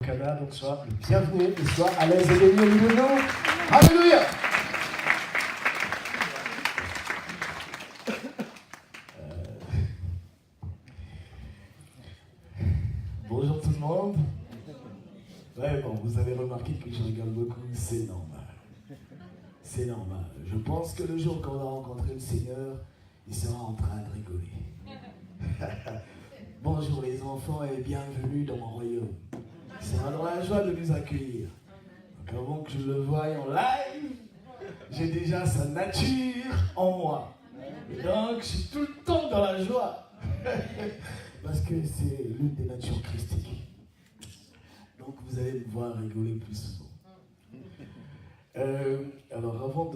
Canada, donc sois le bienvenu et sois à l'aise et béni au milieu de nous. Alléluia. Bonjour tout le monde. Ouais, bon, vous avez remarqué que je rigole beaucoup, c'est normal. C'est normal. Je pense que le jour qu'on va rencontrer le Seigneur, il sera en train de rigoler. Bonjour les enfants et bienvenue dans mon royaume. C'est vraiment la joie de nous accueillir. Donc avant que je le voie en live, j'ai déjà sa nature en moi. Et donc je suis tout le temps dans la joie. Parce que c'est l'une des natures christiques. Donc vous allez me voir rigoler plus souvent. Alors avant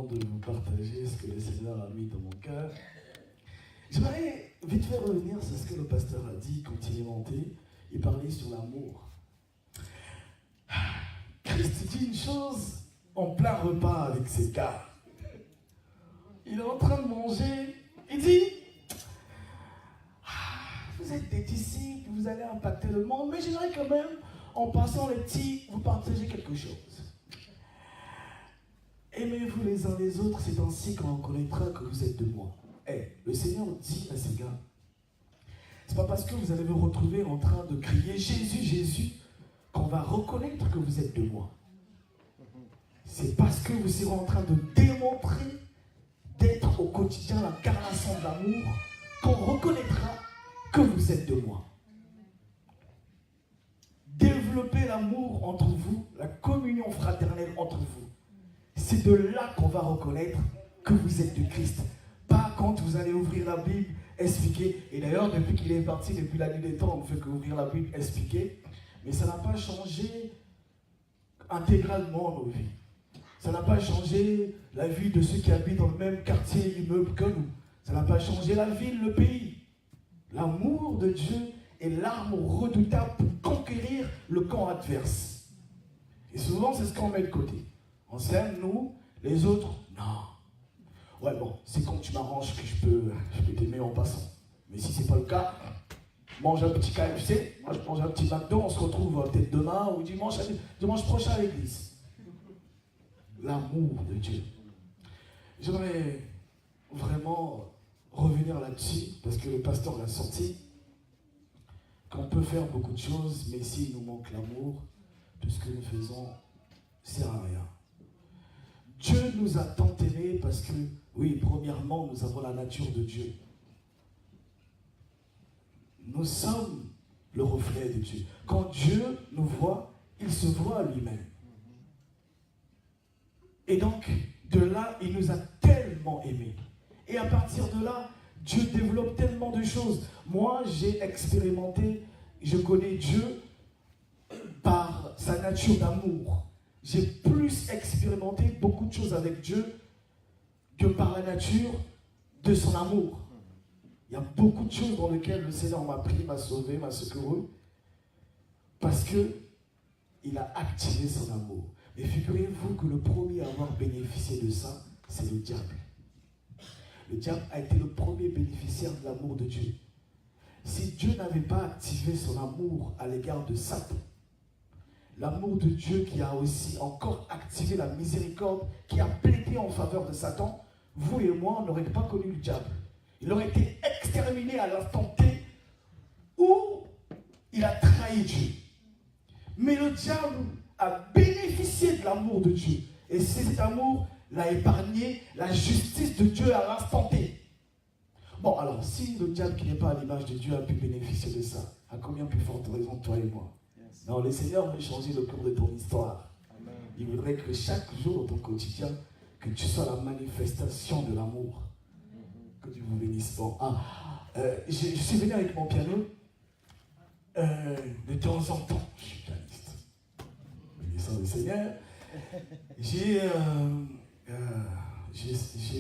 de vous partager ce que le Seigneur a mis dans mon cœur, j'aimerais vite faire revenir sur ce que le pasteur a dit quand il est monté. Il parlait sur l'amour. Christ dit une chose en plein repas avec ses gars. Il est en train de manger. Il dit, vous êtes des disciples, vous allez impacter le monde, mais j'aimerais quand même, en passant les petits, vous partager quelque chose. Aimez-vous les uns les autres, c'est ainsi qu'on reconnaîtra que vous êtes de moi. Le Seigneur dit à ces gars, c'est pas parce que vous allez vous retrouver en train de crier Jésus, Jésus, qu'on va reconnaître que vous êtes de moi. C'est parce que vous serez en train de démontrer d'être au quotidien l'incarnation de l'amour qu'on reconnaîtra que vous êtes de moi. Développez l'amour entre vous, la communion fraternelle entre vous. C'est de là qu'on va reconnaître que vous êtes de Christ. Pas quand vous allez ouvrir la Bible, expliquer. Et d'ailleurs, depuis qu'il est parti, depuis la nuit des temps, on ne fait qu'ouvrir la Bible, expliquer. Mais ça n'a pas changé intégralement nos vies. Ça n'a pas changé la vie de ceux qui habitent dans le même quartier, immeuble que nous. Ça n'a pas changé la ville, le pays. L'amour de Dieu est l'arme redoutable pour conquérir le camp adverse. Et souvent, c'est ce qu'on met de côté. On s'aime, nous, les autres, non. Ouais, bon, c'est quand tu m'arranges que je peux t'aimer en passant. Mais si c'est pas le cas, mange un petit KFC, moi je mange un petit McDo, on se retrouve peut-être demain ou dimanche prochain à l'église. L'amour de Dieu. J'aimerais vraiment revenir là-dessus, parce que le pasteur l'a sorti, qu'on peut faire beaucoup de choses, mais s'il nous manque l'amour, tout ce que nous faisons ne sert à rien. Dieu nous a tant aimés parce que, oui, premièrement, nous avons la nature de Dieu. Nous sommes le reflet de Dieu. Quand Dieu nous voit, il se voit lui-même. Et donc, de là, il nous a tellement aimés. Et à partir de là, Dieu développe tellement de choses. Moi, j'ai expérimenté, je connais Dieu par sa nature d'amour. J'ai plus expérimenté beaucoup de choses avec Dieu que par la nature de son amour. Il y a beaucoup de choses dans lesquelles le Seigneur m'a pris, m'a sauvé, m'a secouru, parce qu'il a activé son amour. Mais figurez-vous que le premier à avoir bénéficié de ça, c'est le diable. Le diable a été le premier bénéficiaire de l'amour de Dieu. Si Dieu n'avait pas activé son amour à l'égard de Satan, l'amour de Dieu qui a aussi encore activé la miséricorde, qui a plaidé en faveur de Satan, vous et moi, on n'aurait pas connu le diable. Il aurait été exterminé à l'instant T où il a trahi Dieu. Mais le diable a bénéficié de l'amour de Dieu. Et cet amour l'a épargné, la justice de Dieu à l'instant T. Bon, alors, si le diable qui n'est pas à l'image de Dieu a pu bénéficier de ça, à combien plus forte raison toi et moi? Non, le Seigneur veut changer le cours de ton histoire. Amen. Il voudrait que chaque jour de ton quotidien, que tu sois la manifestation de l'amour. Que Dieu vous bénisse. Bon, je suis venu avec mon piano. De temps en temps, je suis pianiste. Bénissant le Seigneur. J'ai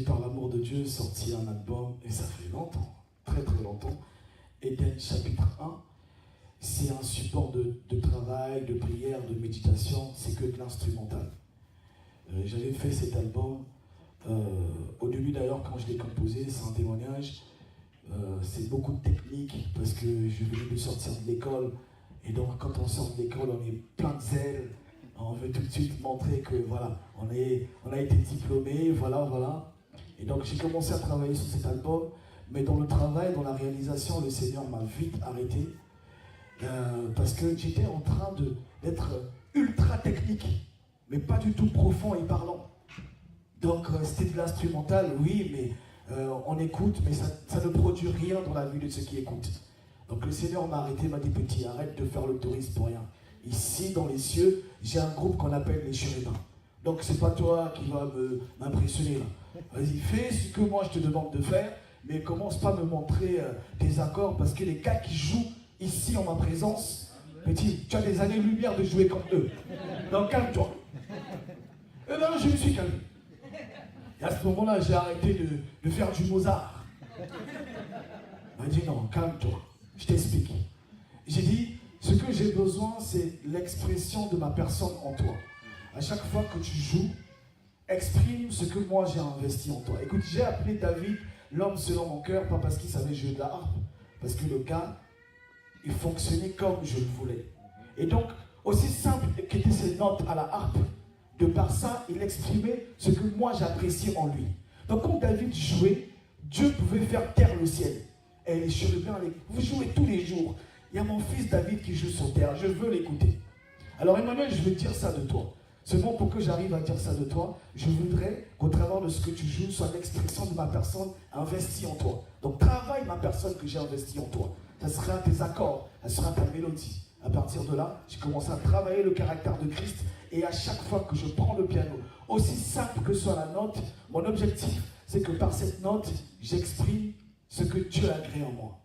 par l'amour de Dieu sorti un album, et ça fait longtemps, très très longtemps. Éden chapitre 1. C'est un support de travail, de prière, de méditation, c'est que de l'instrumental. J'avais fait cet album, au début d'ailleurs quand je l'ai composé, c'est un témoignage, c'est beaucoup de technique, parce que je venais de sortir de l'école, Et donc, quand on sort de l'école, on est plein de zèle. On veut tout de suite montrer que, voilà, on a été diplômé, voilà. Et donc, j'ai commencé à travailler sur cet album. Mais dans le travail, dans la réalisation, le Seigneur m'a vite arrêté. Parce que j'étais en train d'être ultra technique, mais pas du tout profond et parlant. Donc, c'était de l'instrumental, oui, mais on écoute, mais ça ne produit rien dans la vie de ceux qui écoutent. Donc le Seigneur m'a arrêté, m'a dit, petit, arrête de faire le touriste pour rien. Ici, dans les cieux, j'ai un groupe qu'on appelle les chérubins. Donc c'est pas toi qui vas m'impressionner là. Vas-y, fais ce que moi je te demande de faire, mais commence pas à me montrer tes accords, parce que les gars qui jouent ici en ma présence, petit, tu as des années-lumière de jouer comme eux. Donc calme-toi. Et là, je me suis calmé. Et à ce moment-là, j'ai arrêté de faire du Mozart. Il m'a dit non, calme-toi. Je t'explique. J'ai dit, ce que j'ai besoin, c'est l'expression de ma personne en toi. À chaque fois que tu joues, exprime ce que moi j'ai investi en toi. Écoute, j'ai appelé David l'homme selon mon cœur, pas parce qu'il savait jouer de la harpe, parce que le gars, il fonctionnait comme je le voulais. Et donc, aussi simple qu'étaient ces notes à la harpe, de par ça, il exprimait ce que moi j'appréciais en lui. Donc, quand David jouait, Dieu pouvait faire taire le ciel. Et les chérubins, vous jouez tous les jours. Il y a mon fils David qui joue sur terre, je veux l'écouter. Alors Emmanuel, je veux dire ça de toi. Seulement pour que j'arrive à dire ça de toi, je voudrais qu'au travers de ce que tu joues, soit l'expression de ma personne investie en toi. Donc travaille ma personne que j'ai investie en toi. Ça sera tes accords, ça sera ta mélodie. À partir de là, j'ai commencé à travailler le caractère de Christ. Et à chaque fois que je prends le piano, aussi simple que soit la note, mon objectif, c'est que par cette note, j'exprime ce que Dieu a créé en moi.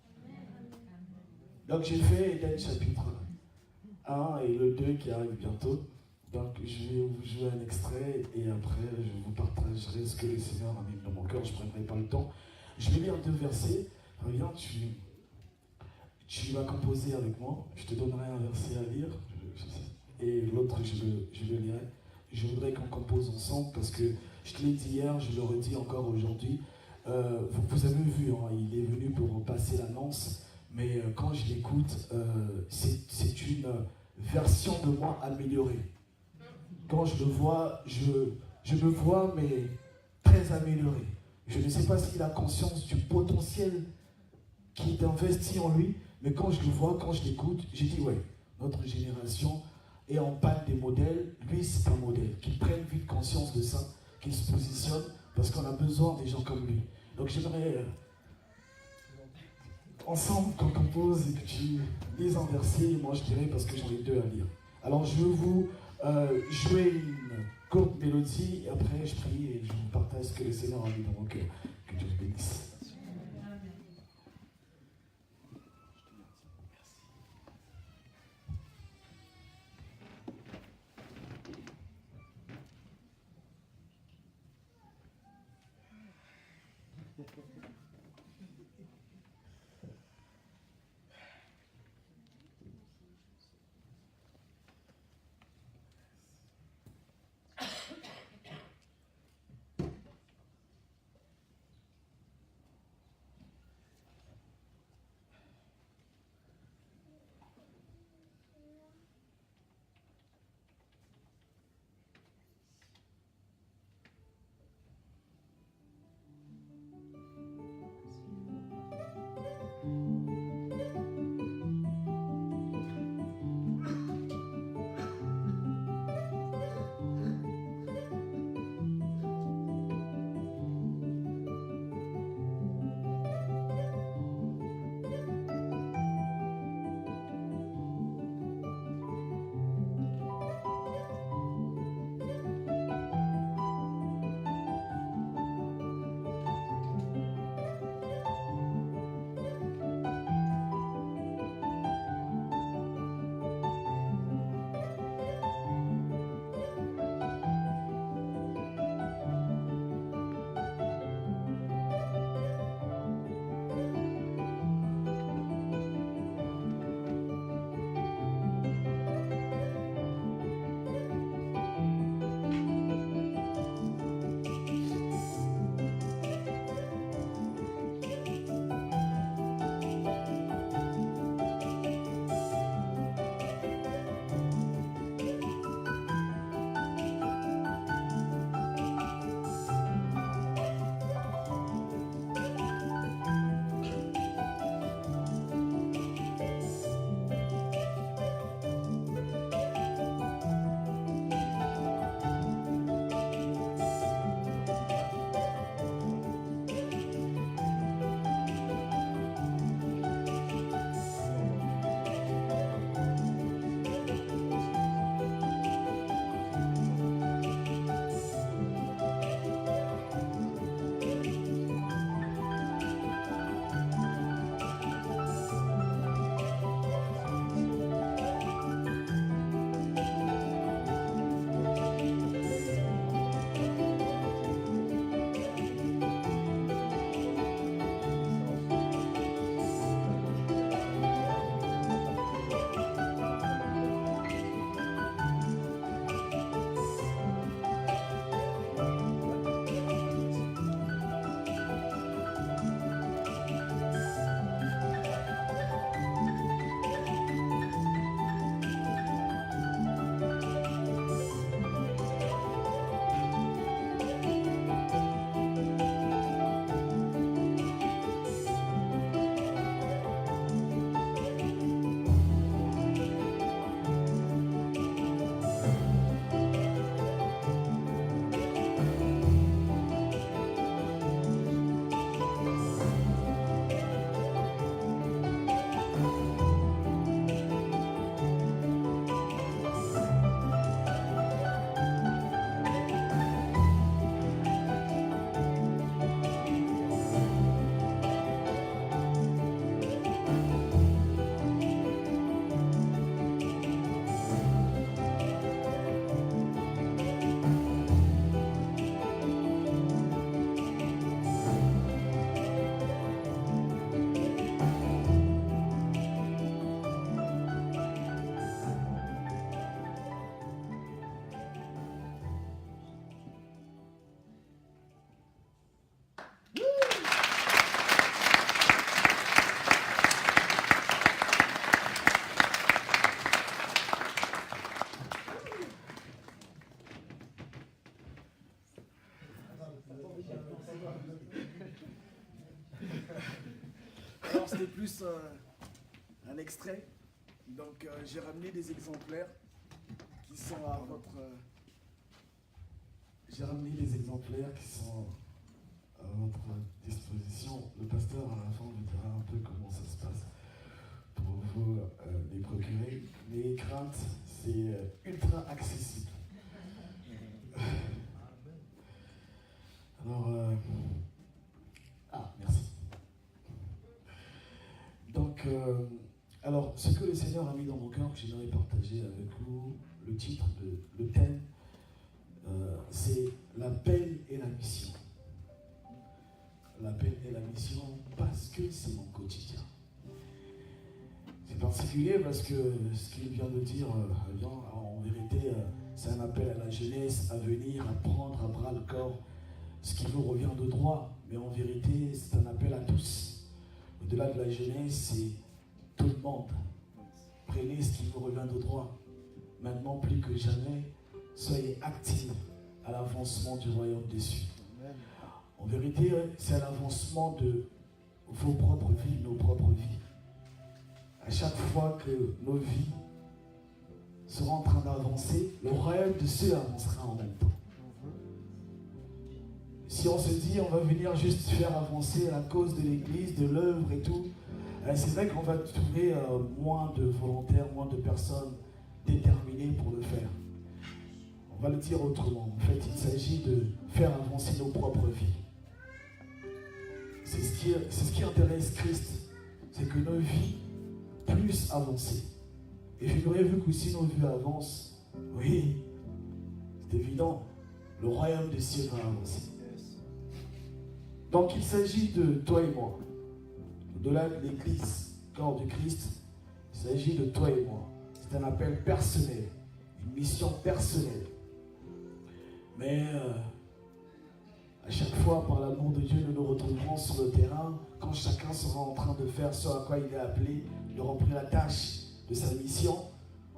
Donc j'ai fait Éden chapitre 1 et le 2 qui arrive bientôt. Donc je vais vous jouer un extrait et après je vous partagerai ce que le Seigneur a mis dans mon cœur. Je ne prendrai pas le temps. Je vais lire 2 versets. Reviens, tu vas composer avec moi. Je te donnerai un verset à lire. Et l'autre, je le lirai. Je voudrais qu'on compose ensemble parce que je te l'ai dit hier, je le redis encore aujourd'hui. Vous avez vu, hein, il est venu pour passer l'annonce, mais quand je l'écoute, c'est une version de moi améliorée. Quand je le vois, je me vois, mais très amélioré. Je ne sais pas s'il a conscience du potentiel qui est investi en lui, mais quand je le vois, quand je l'écoute, j'ai dit, ouais, notre génération est en panne des modèles. Lui, c'est un modèle. Qu'il prenne vite conscience de ça, qu'il se positionne, parce qu'on a besoin des gens comme lui. Donc j'aimerais ensemble qu'on compose et que tu lises un verset, et moi je dirais parce que j'en ai 2 à lire. Alors je vais vous jouer une courte mélodie, et après je prie et je vous partage ce que le Seigneur a mis dans mon cœur. Que Dieu te bénisse. c'est plus un extrait. Donc j'ai ramené des exemplaires qui sont à votre... J'ai ramené des exemplaires qui sont à votre disposition. Le pasteur à la fin vous dira un peu comment ça se passe pour vous les procurer. Les craintes, c'est ultra accessible. Alors, merci. Donc, alors, ce que le Seigneur a mis dans mon cœur, que j'aimerais partager avec vous, le titre, le thème, c'est l'appel et la mission. L'appel et la mission, parce que c'est mon quotidien. C'est particulier parce que ce qu'il vient de dire, en vérité, c'est un appel à la jeunesse à venir, à prendre à bras le corps ce qui vous revient de droit. Mais en vérité, c'est un appel à tous. Au-delà de la jeunesse, c'est tout le monde. Prenez ce qui vous revient de droit. Maintenant, plus que jamais, soyez actifs à l'avancement du royaume des cieux. En vérité, c'est à l'avancement de vos propres vies, nos propres vies. À chaque fois que nos vies seront en train d'avancer, le royaume des cieux avancera en même temps. Si on se dit on va venir juste faire avancer la cause de l'église, de l'œuvre et tout, c'est vrai qu'on va trouver moins de volontaires, moins de personnes déterminées pour le faire. On va le dire autrement. En fait, il s'agit de faire avancer nos propres vies. C'est ce qui intéresse Christ, c'est que nos vies puissent avancer. Et figurez-vous que si nos vies avancent, oui, c'est évident, le royaume des cieux va avancer. Donc il s'agit de toi et moi. Au-delà de l'église, corps du Christ, il s'agit de toi et moi. C'est un appel personnel, une mission personnelle. Mais à chaque fois, par l'amour de Dieu, nous nous retrouverons sur le terrain quand chacun sera en train de faire ce à quoi il est appelé, de remplir la tâche de sa mission.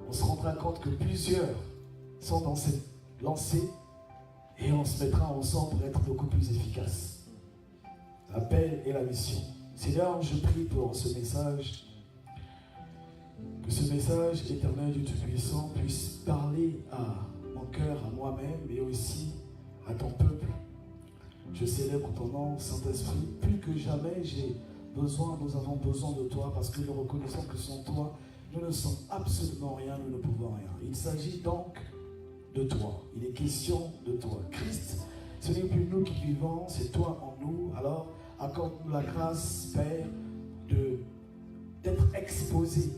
On se rendra compte que plusieurs sont dans cette lancée et on se mettra ensemble pour être beaucoup plus efficaces. L'appel et la mission. Seigneur, je prie pour ce message, que ce message éternel du Tout-Puissant puisse parler à mon cœur, à moi-même, mais aussi à ton peuple. Je célèbre ton nom, Saint-Esprit. Plus que jamais, nous avons besoin de toi, parce que nous reconnaissons que sans toi, nous ne sommes absolument rien, nous ne pouvons rien. Il s'agit donc de toi. Il est question de toi. Christ, ce n'est plus nous qui vivons, c'est toi en nous. Alors, accorde-nous la grâce, Père, d'être exposés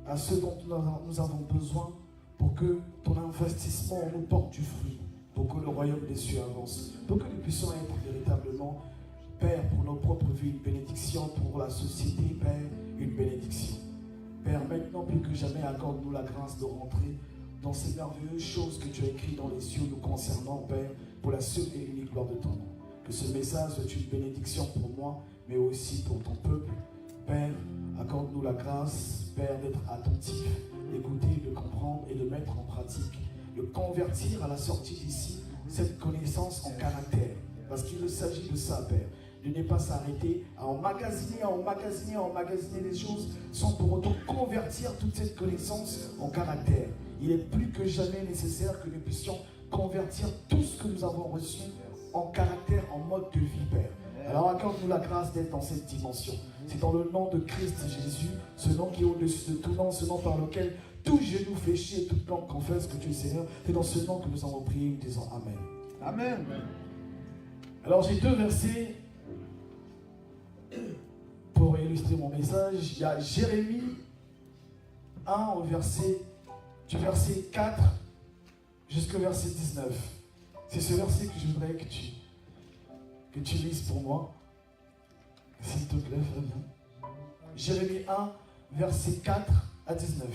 à ce dont nous avons besoin pour que ton investissement nous porte du fruit, pour que le royaume des cieux avance, pour que nous puissions être véritablement, Père, pour nos propres vies, une bénédiction, pour la société, Père, une bénédiction. Père, maintenant plus que jamais, accorde-nous la grâce de rentrer dans ces merveilleuses choses que tu as écrites dans les cieux nous concernant, Père, pour la seule et unique gloire de ton nom. Que ce message soit une bénédiction pour moi, mais aussi pour ton peuple. Père, accorde-nous la grâce, Père, d'être attentif, d'écouter, de comprendre et de mettre en pratique, de convertir à la sortie d'ici cette connaissance en caractère. Parce qu'il s'agit de ça, Père. De ne pas s'arrêter à emmagasiner les choses sans pour autant convertir toute cette connaissance en caractère. Il est plus que jamais nécessaire que nous puissions convertir tout ce que nous avons reçu en caractère, en mode de vie, Père. Alors accorde-nous la grâce d'être dans cette dimension. C'est dans le nom de Christ Jésus, ce nom qui est au-dessus de tout nom, ce nom par lequel tout genou fléchit et toute langue confesse que tu es Seigneur. C'est dans ce nom que nous avons prié, nous disons Amen. Amen. Alors j'ai deux versets pour illustrer mon message. Il y a Jérémie 1 du verset 4 jusqu'au verset 19. C'est ce verset que je voudrais que tu lises pour moi. S'il te plaît, Fabien. Jérémie 1, verset 4 à 19.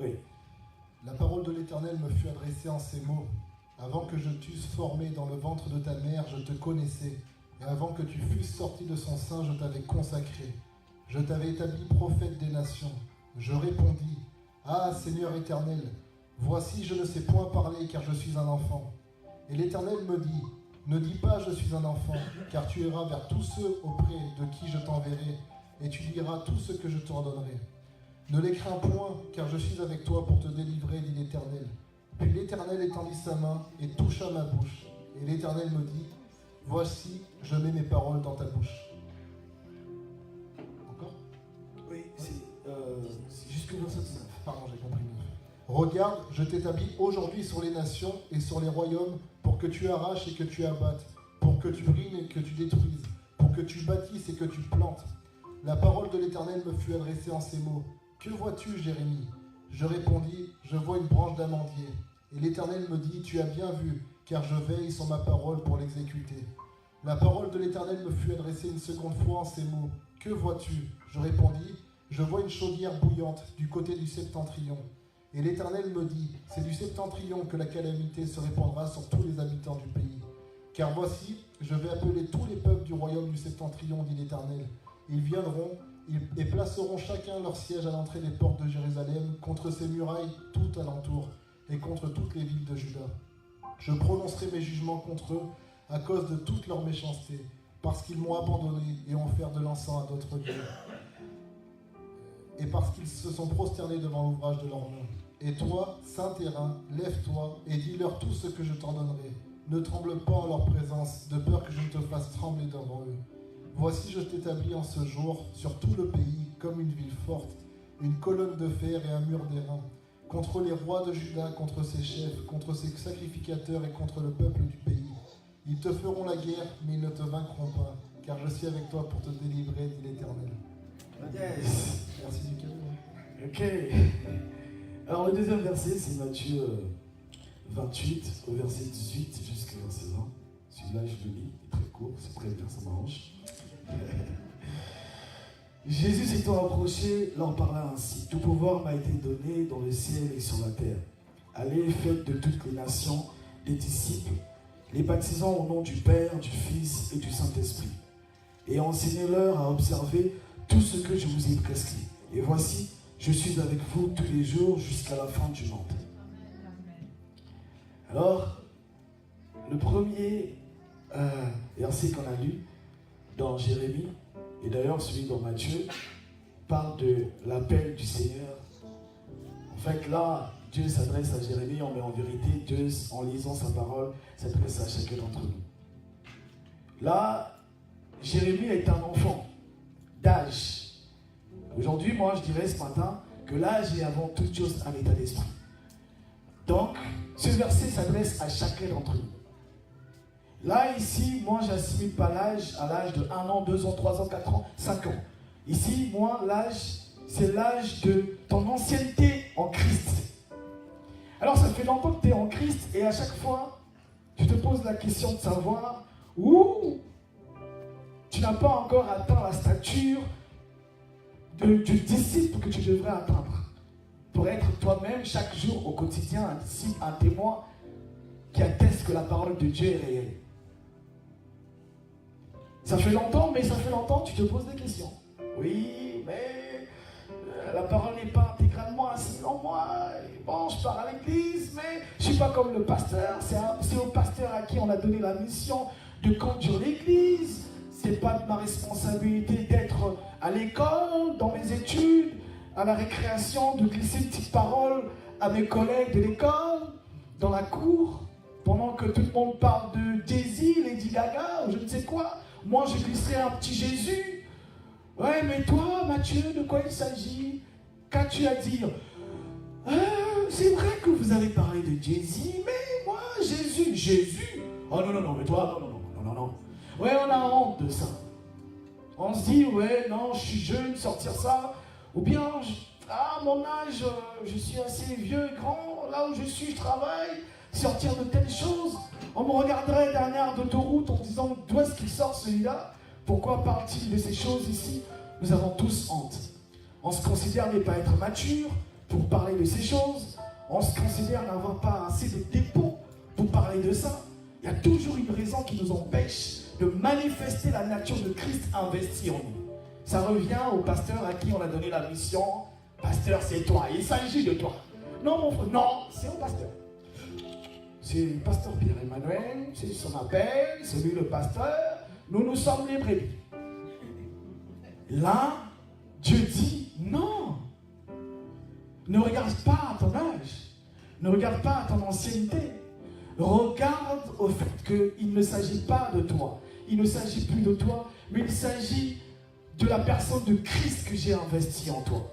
Oui. La parole de l'Éternel me fut adressée en ces mots. Avant que je t'eusse formé dans le ventre de ta mère, je te connaissais. Et avant que tu fusses sorti de son sein, je t'avais consacré. Je t'avais établi prophète des nations. Je répondis, ah Seigneur éternel, voici je ne sais point parler car je suis un enfant. Et l'Éternel me dit, ne dis pas je suis un enfant, car tu iras vers tous ceux auprès de qui je t'enverrai, et tu liras tout ce que je t'ordonnerai. Ne les crains point, car je suis avec toi pour te délivrer, dit l'Éternel. Puis l'Éternel étendit sa main et toucha ma bouche. Et l'Éternel me dit, voici, je mets mes paroles dans ta bouche. Encore? Oui, c'est jusqu'au verset 9. Pardon, j'ai compris. Regarde, je t'établis aujourd'hui sur les nations et sur les royaumes pour que tu arraches et que tu abattes, pour que tu ruines et que tu détruises, pour que tu bâtisses et que tu plantes. La parole de l'Éternel me fut adressée en ces mots. Que vois-tu, Jérémie? Je répondis, je vois une branche d'amandier. Et l'Éternel me dit, tu as bien vu, car je veille sur ma parole pour l'exécuter. La parole de l'Éternel me fut adressée une seconde fois en ces mots. Que vois-tu? Je répondis, je vois une chaudière bouillante du côté du septentrion. Et l'Éternel me dit, c'est du septentrion que la calamité se répandra sur tous les habitants du pays. Car voici, je vais appeler tous les peuples du royaume du septentrion, dit l'Éternel. Ils viendront et placeront chacun leur siège à l'entrée des portes de Jérusalem, contre ses murailles tout alentour, et contre toutes les villes de Juda. Je prononcerai mes jugements contre eux à cause de toute leur méchanceté, parce qu'ils m'ont abandonné et ont offert de l'encens à d'autres dieux, et parce qu'ils se sont prosternés devant l'ouvrage de leurs mains. Et toi, saint terrain, lève-toi et dis-leur tout ce que je t'ordonnerai. Ne tremble pas en leur présence, de peur que je ne te fasse trembler devant eux. Voici, je t'établis en ce jour sur tout le pays comme une ville forte, une colonne de fer et un mur d'airain, contre les rois de Juda, contre ses chefs, contre ses sacrificateurs et contre le peuple du pays. Ils te feront la guerre, mais ils ne te vaincront pas, car je suis avec toi pour te délivrer, dit l'Éternel. Yes. Merci du cadeau. Ok. Alors le deuxième verset, c'est Matthieu 28, au verset 18 jusqu'au verset 20. Celui-là, je le lis, il est très court, c'est très bien, ça m'arrange. Jésus s'étant approché, leur parla ainsi. Tout pouvoir m'a été donné dans le ciel et sur la terre. Allez, faites de toutes les nations des disciples, les baptisant au nom du Père, du Fils et du Saint-Esprit. Et enseignez-leur à observer tout ce que je vous ai prescrit. Et voici, je suis avec vous tous les jours jusqu'à la fin du monde. Alors, le premier verset qu'on a lu dans Jérémie, et d'ailleurs celui dans Matthieu, parle de l'appel du Seigneur. En fait, là, Dieu s'adresse à Jérémie, mais en vérité, Dieu, en lisant sa parole, s'adresse à chacun d'entre nous. Là, Jérémie est un enfant d'âge. Aujourd'hui, moi, je dirais ce matin que l'âge est avant toute chose un état d'esprit. Donc, ce verset s'adresse à chacun d'entre nous. Là, ici, moi, j'assimile pas l'âge à l'âge de 1 an, 2 ans, 3 ans, 4 ans, 5 ans. Ici, moi, l'âge, c'est l'âge de ton ancienneté en Christ. Alors, ça fait longtemps que tu es en Christ et à chaque fois, tu te poses la question de savoir où tu n'as pas encore atteint la stature du disciple que tu devrais atteindre. Pour être toi-même, chaque jour, au quotidien, un disciple, un témoin qui atteste que la parole de Dieu est réelle. Ça fait longtemps, mais ça fait longtemps que tu te poses des questions. Oui, mais la parole n'est pas intégralement assise en moi. Bon, je pars à l'église, mais je ne suis pas comme le pasteur. C'est au pasteur à qui on a donné la mission de conduire l'église. Ce n'est pas de ma responsabilité d'être à l'école, dans mes études, à la récréation, de glisser une petite parole à mes collègues de l'école, dans la cour, pendant que tout le monde parle de Jay-Z, Lady Gaga, ou je ne sais quoi. Moi, je glisserai un petit Jésus. Ouais, mais toi, Mathieu, de quoi il s'agit? Qu'as-tu à dire? C'est vrai que vous avez parlé de Jay-Z, mais moi, Jésus. Oh non, mais toi, non. Ouais, on a honte de ça. On se dit, ouais, non, je suis jeune, sortir ça. Ou bien, à mon âge, je suis assez vieux et grand. Là où je suis, je travaille. Sortir de telles choses. On me regarderait dernière d'autoroute en disant, d'où est-ce qu'il sort celui-là? Pourquoi parle-t-il de ces choses ici? Nous avons tous honte. On se considère ne pas être mature pour parler de ces choses. On se considère n'avoir pas assez de dépôt pour parler de ça. Il y a toujours une raison qui nous empêche de manifester la nature de Christ investie en nous. Ça revient au pasteur à qui on a donné la mission. Pasteur, c'est toi, il s'agit de toi. Non, mon frère, non, c'est au pasteur. C'est le pasteur Pierre-Emmanuel, c'est son appel, c'est lui le pasteur. Nous sommes les brebis. Là, Dieu dit non. Ne regarde pas à ton âge. Ne regarde pas à ton ancienneté. Regarde au fait qu'il ne s'agit pas de toi. Il ne s'agit plus de toi, mais il s'agit de la personne de Christ que j'ai investi en toi.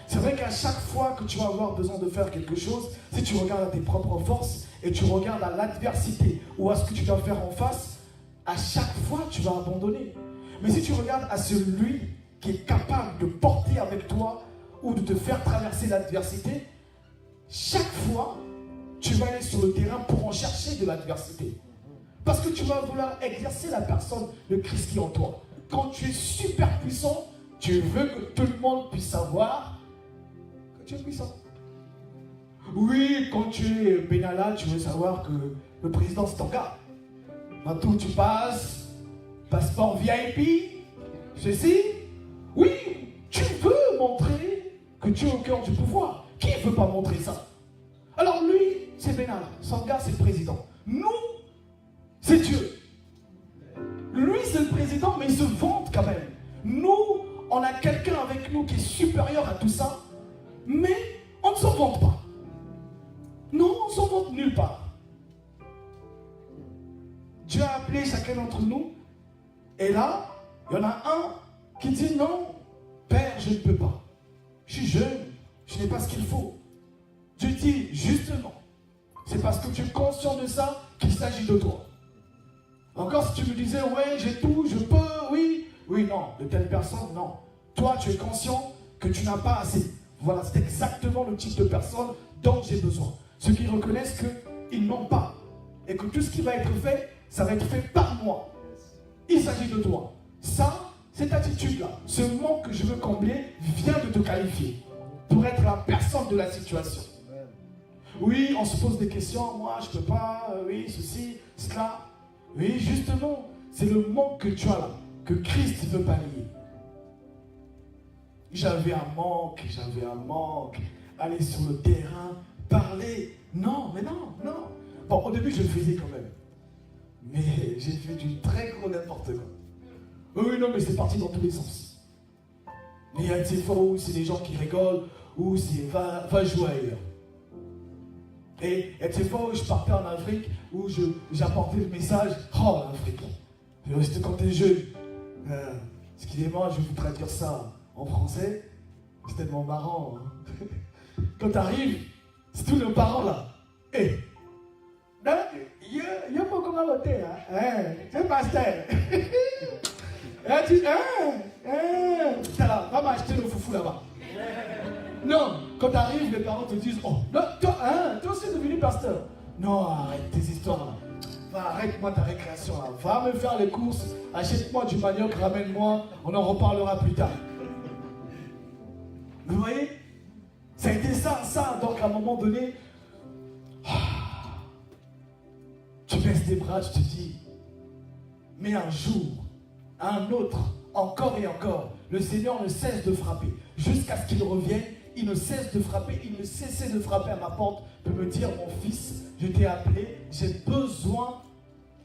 C'est vrai qu'à chaque fois que tu vas avoir besoin de faire quelque chose, si tu regardes à tes propres forces et tu regardes à l'adversité ou à ce que tu dois faire en face, à chaque fois tu vas abandonner. Mais si tu regardes à celui qui est capable de porter avec toi ou de te faire traverser l'adversité, chaque fois tu vas aller sur le terrain pour en chercher de l'adversité. Parce que tu vas vouloir exercer la personne de Christ qui est en toi. Quand tu es super puissant, tu veux que tout le monde puisse savoir que tu es puissant. Oui, quand tu es Benalla, tu veux savoir que le président c'est ton gars. Maintenant où tu passes, passeport VIP, ceci. Oui, tu veux montrer que tu es au cœur du pouvoir. Qui ne veut pas montrer ça? Alors lui, c'est Benalla. Son gars, c'est le président. Nous, c'est Dieu. Lui, c'est le président, mais il se vante quand même. Nous, on a quelqu'un avec nous qui est supérieur à tout ça, mais on ne s'en vante pas. Non, on ne s'en vante nulle part. Dieu a appelé chacun d'entre nous, et là, il y en a un qui dit non, Père, je ne peux pas. Je suis jeune, je n'ai pas ce qu'il faut. Dieu dit justement, c'est parce que tu es conscient de ça qu'il s'agit de toi. Encore si tu me disais, ouais, j'ai tout, je peux, oui. Oui, non, de telle personne, non. Toi, tu es conscient que tu n'as pas assez. Voilà, c'est exactement le type de personne dont j'ai besoin. Ceux qui reconnaissent qu'ils n'ont pas. Et que tout ce qui va être fait, ça va être fait par moi. Il s'agit de toi. Ça, cette attitude-là, ce manque que je veux combler, vient de te qualifier pour être la personne de la situation. Oui, on se pose des questions, moi, je ne peux pas, oui, ceci, cela. Oui, justement, c'est le manque que tu as là, que Christ veut pallier. J'avais un manque. Aller sur le terrain, parler. Non, mais non, non. Bon, au début, je le faisais quand même. Mais j'ai fait du très gros n'importe quoi. Oui, non, mais c'est parti dans tous les sens. Mais il y a des fois où c'est des gens qui rigolent, où c'est va jouer ailleurs. Et il y a des fois où je partais en Afrique, où j'apportais le message, oh l'Afrique. C'était quand t'es jeune. Excusez-moi, je vais vous traduire ça en français. C'est tellement marrant. Hein. Quand t'arrives, c'est tous nos parents là. Eh, il y a pas comment voter, hein. C'est pasteur. Tu t'es là, va m'acheter le foufou là-bas. Non, quand tu arrives, les parents te disent, oh, non, toi aussi devenu pasteur. Non, arrête tes histoires là. Arrête-moi ta récréation là. Va me faire les courses, achète-moi du manioc, ramène-moi, on en reparlera plus tard. Vous voyez? Ça a été ça. Donc à un moment donné, tu baisses tes bras, tu te dis, mais un jour, un autre, encore et encore, le Seigneur ne cesse de frapper. Jusqu'à ce qu'il revienne, il ne cesse de frapper, il ne cessait de frapper à ma porte pour me dire, mon fils, je t'ai appelé, j'ai besoin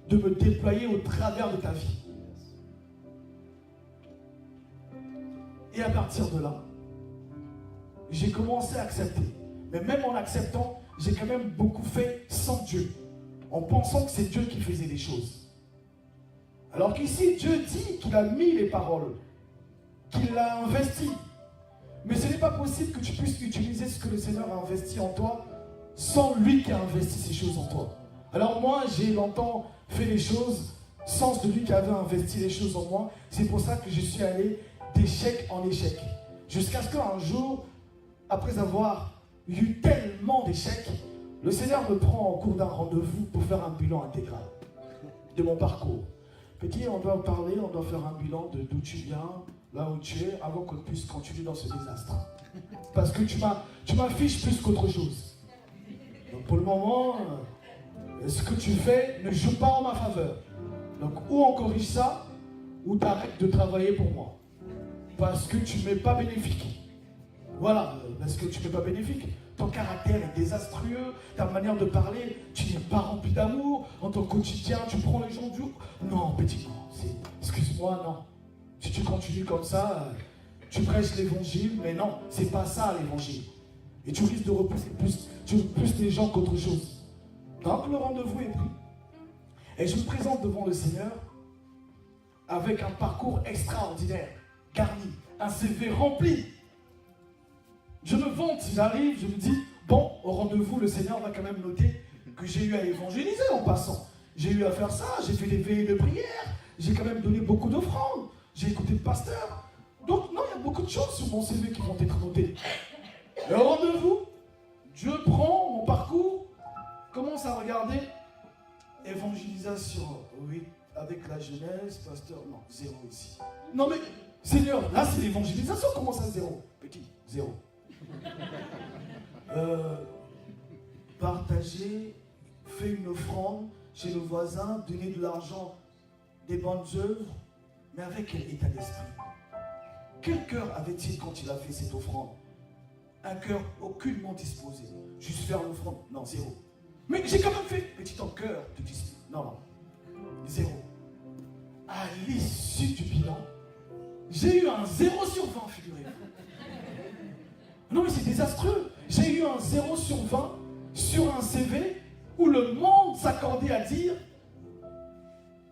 de me déployer au travers de ta vie. Et à partir de là, j'ai commencé à accepter. Mais même en acceptant, j'ai quand même beaucoup fait sans Dieu, en pensant que c'est Dieu qui faisait les choses. Alors qu'ici, Dieu dit qu'il a mis les paroles, qu'il l'a investi. Mais ce n'est pas possible que tu puisses utiliser ce que le Seigneur a investi en toi sans lui qui a investi ces choses en toi. Alors moi, j'ai longtemps fait les choses sans celui qui avait investi les choses en moi. C'est pour ça que je suis allé d'échec en échec. Jusqu'à ce qu'un jour, après avoir eu tellement d'échecs, le Seigneur me prend en cours d'un rendez-vous pour faire un bilan intégral de mon parcours. Petit, on doit parler, on doit faire un bilan de d'où tu viens, là où tu es, avant qu'on puisse continuer dans ce désastre. Parce que tu m'affiches plus qu'autre chose. Donc pour le moment, ce que tu fais ne joue pas en ma faveur. Donc ou on corrige ça, ou tu arrêtes de travailler pour moi. Parce que tu ne m'es pas bénéfique. Voilà, parce que tu ne m'es pas bénéfique. Ton caractère est désastreux, ta manière de parler, tu n'es pas rempli d'amour. Dans ton quotidien, tu prends les gens du... Non, petit, excuse-moi, non. Si tu continues comme ça, tu prêches l'évangile, mais non, c'est pas ça l'évangile. Et tu risques de repousser plus les gens qu'autre chose. Donc le rendez-vous est pris. Et je me présente devant le Seigneur avec un parcours extraordinaire, garni, un CV rempli. Je me vante, j'arrive, je me dis, bon, au rendez-vous, le Seigneur va quand même noter que j'ai eu à évangéliser en passant. J'ai eu à faire ça, j'ai fait des veillées de prière, j'ai quand même donné beaucoup d'offrandes, j'ai écouté le pasteur. Donc non, il y a beaucoup de choses sur mon CV qui vont être notées. Et au rendez-vous, je prends mon parcours, commence à regarder, évangélisation, oui, avec la jeunesse, pasteur, non, 0 ici. Non mais, Seigneur, là c'est l'évangélisation, comment ça 0? Petit, 0. Partager, faire une offrande chez le voisin, donner de l'argent, des bonnes œuvres, mais avec quel état d'esprit? Quel cœur avait-il quand il a fait cette offrande? Un cœur aucunement disposé. Juste faire l'offrande, non, 0. Mais j'ai quand même fait, petit en cœur, tu dis, non, 0. À l'issue du bilan, j'ai eu un 0 sur 20, figurez-vous. Non mais c'est désastreux. J'ai eu un 0 sur 20 sur un CV où le monde s'accordait à dire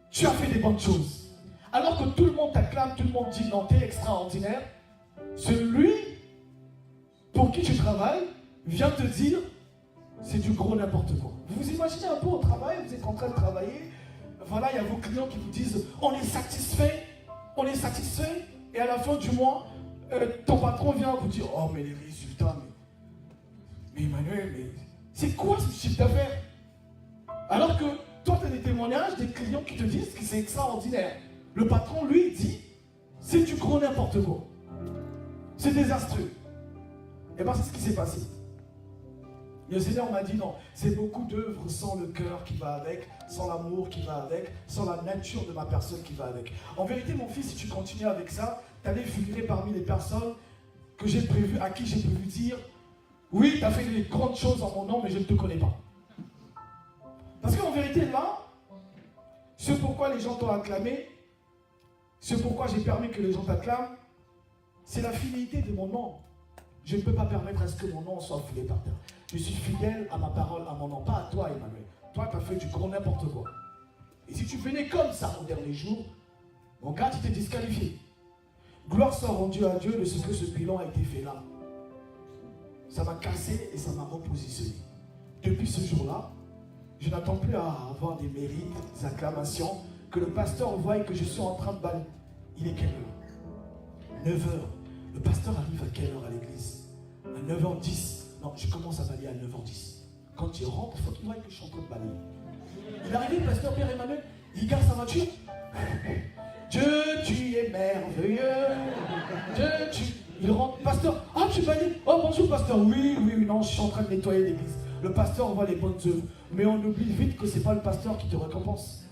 tu as fait des bonnes choses. Alors que tout le monde t'acclame, tout le monde dit non, t'es extraordinaire. Celui pour qui tu travailles vient te dire c'est du gros n'importe quoi. Vous vous imaginez un peu au travail, vous êtes en train de travailler, voilà, il y a vos clients qui vous disent on est satisfait, et à la fin du mois, ton patron vient vous dire oh mais les résultats, mais Emmanuel, mais c'est quoi ce chiffre d'affaires? Alors que toi tu as des témoignages des clients qui te disent que c'est extraordinaire. Le patron lui dit c'est du gros n'importe quoi. C'est désastreux. Et bien c'est ce qui s'est passé. Le Seigneur m'a dit non, c'est beaucoup d'œuvres sans le cœur qui va avec, sans l'amour qui va avec, sans la nature de ma personne qui va avec. En vérité, mon fils, si tu continues avec ça, tu allais figurer parmi les personnes que j'ai prévu, à qui j'ai prévu dire oui, tu as fait des grandes choses en mon nom, mais je ne te connais pas. Parce qu'en vérité, là, ce pourquoi les gens t'ont acclamé, ce pourquoi j'ai permis que les gens t'acclament, c'est la fidélité de mon nom. Je ne peux pas permettre à ce que mon nom soit foulé par terre. Je suis fidèle à ma parole, à mon nom, pas à toi, Emmanuel. Toi, tu as fait du gros n'importe quoi. Et si tu venais comme ça au dernier jour, mon gars, tu t'es disqualifié. Gloire soit rendue à Dieu de ce que ce bilan a été fait là. Ça m'a cassé et ça m'a repositionné. Depuis ce jour-là, je n'attends plus à avoir des mérites, des acclamations, que le pasteur voie que je suis en train de balayer. Il est quelle heure? 9h. Le pasteur arrive à quelle heure à l'église? À 9h10. Non, je commence à balayer à 9h10. Quand il rentre, il faut qu'il voie que je suis en train de balayer. Il est arrivé, le pasteur Pierre Emmanuel, il garde sa voiture. Dieu, tu es merveilleux. Dieu, tu... Il rentre, pasteur, ah, tu balayes. Oh, bonjour, pasteur. Oui, non, je suis en train de nettoyer l'église. Le pasteur voit les bonnes œuvres. Mais on oublie vite que ce n'est pas le pasteur qui te récompense.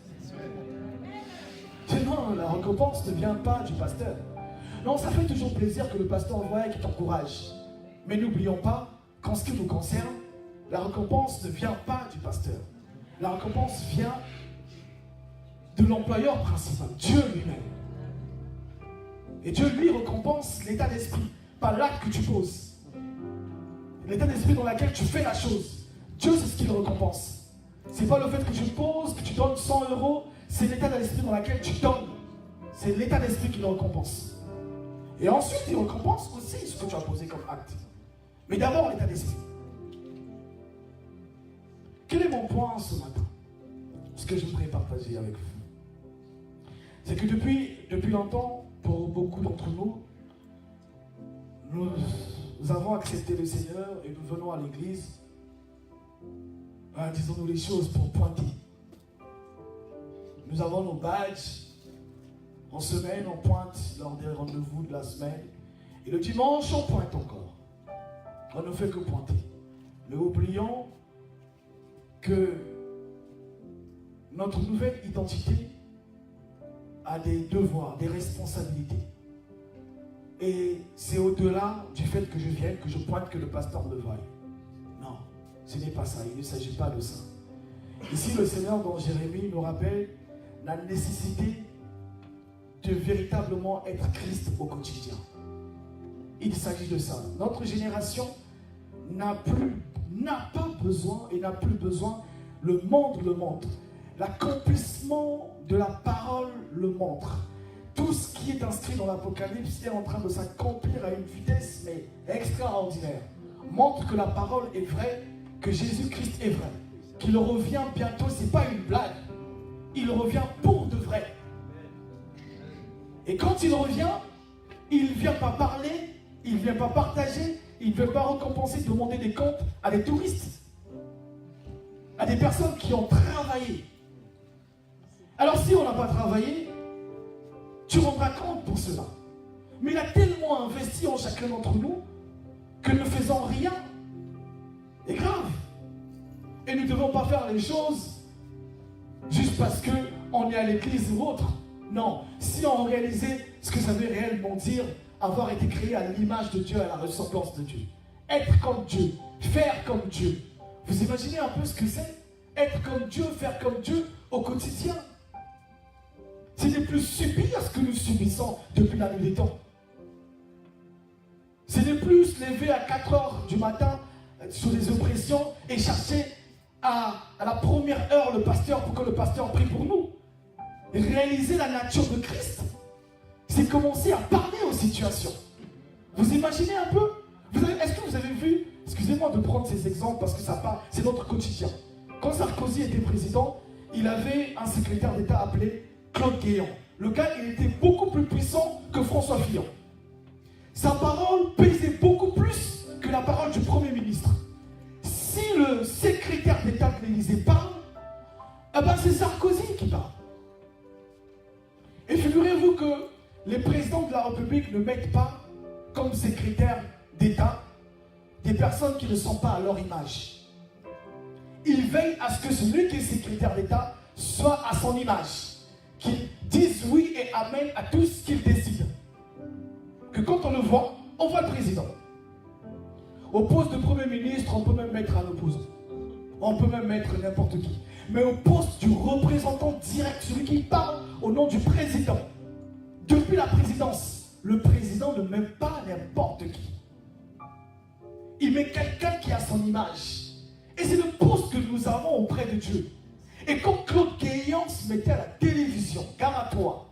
Non, la récompense ne vient pas du pasteur. Non, ça fait toujours plaisir que le pasteur voie et qu'il t'encourage. Mais n'oublions pas qu'en ce qui nous concerne, la récompense ne vient pas du pasteur. La récompense vient de l'employeur principal, Dieu lui-même. Et Dieu, lui, récompense l'état d'esprit, pas l'acte que tu poses. L'état d'esprit dans lequel tu fais la chose. Dieu, c'est ce qu'il récompense. C'est pas le fait que tu poses, que tu donnes 100 €, c'est l'état d'esprit dans lequel tu donnes. C'est l'état d'esprit qui le récompense. Et ensuite, il récompense aussi ce que tu as posé comme acte. Mais d'abord, l'état d'esprit. Quel est mon point ce matin? Ce que je voudrais partager avec vous. C'est que depuis longtemps, pour beaucoup d'entre nous, nous avons accepté le Seigneur et nous venons à l'église, disons-nous les choses, pour pointer. Nous avons nos badges. En semaine, on pointe lors des rendez-vous de la semaine. Et le dimanche, on pointe encore. On ne fait que pointer. Mais oublions que notre nouvelle identité a des devoirs, des responsabilités. Et c'est au-delà du fait que je vienne, que je pointe, que le pasteur me voie. Non, ce n'est pas ça. Il ne s'agit pas de ça. Ici, le Seigneur, dans Jérémie, nous rappelle la nécessité de véritablement être Christ au quotidien. il s'agit de ça. Notre génération n'a pas besoin et n'a plus besoin. Le monde le montre. L'accomplissement de la parole le montre. Tout ce qui est inscrit dans l'Apocalypse est en train de s'accomplir à une vitesse mais extraordinaire. Montre que la parole est vraie, que Jésus-Christ est vrai. Qu'il revient bientôt, ce n'est pas une blague. Il revient pour de vrai. Et quand il revient, il ne vient pas parler, il ne vient pas partager, il ne veut pas récompenser, demander des comptes à des touristes, à des personnes qui ont travaillé. Alors si on n'a pas travaillé, tu rendras compte pour cela. Mais il a tellement investi en chacun d'entre nous que ne faisant rien est grave. Et nous ne devons pas faire les choses juste parce qu'on est à l'église ou autre. Non, si on réalisait ce que ça veut réellement dire, avoir été créé à l'image de Dieu, à la ressemblance de Dieu. Être comme Dieu, faire comme Dieu. Vous imaginez un peu ce que c'est? Être comme Dieu, faire comme Dieu au quotidien. Ce n'est plus subir ce que nous subissons depuis la nuit des temps. Ce n'est plus se lever à 4 heures du matin sous les oppressions et chercher à la première heure le pasteur pour que le pasteur prie pour nous. Réaliser la nature de Christ, c'est commencer à parler aux situations. Vous imaginez un peu? Est-ce que vous avez vu, excusez-moi de prendre ces exemples parce que c'est notre quotidien. Quand Sarkozy était président, il avait un secrétaire d'État appelé Claude Guéant. Le gars, il était beaucoup plus puissant que François Fillon. Sa parole pesait beaucoup plus que la parole du Premier ministre. Si le secrétaire d'État de l'Élysée parle, eh ben c'est Sarkozy qui parle. Et figurez-vous que les présidents de la République ne mettent pas comme secrétaire d'État des personnes qui ne sont pas à leur image. Ils veillent à ce que celui qui est secrétaire d'État soit à son image, qu'il dise oui et amen à tout ce qu'il décide. Que quand on le voit, on voit le président. Au poste de Premier ministre, on peut même mettre un opposant. On peut même mettre n'importe qui. Mais au poste du représentant direct, celui qui parle au nom du président, depuis la présidence, le président ne met pas n'importe qui. Il met quelqu'un qui a son image. Et c'est le poste que nous avons auprès de Dieu. Et quand Claude Guéant se mettait à la télévision, gare à toi,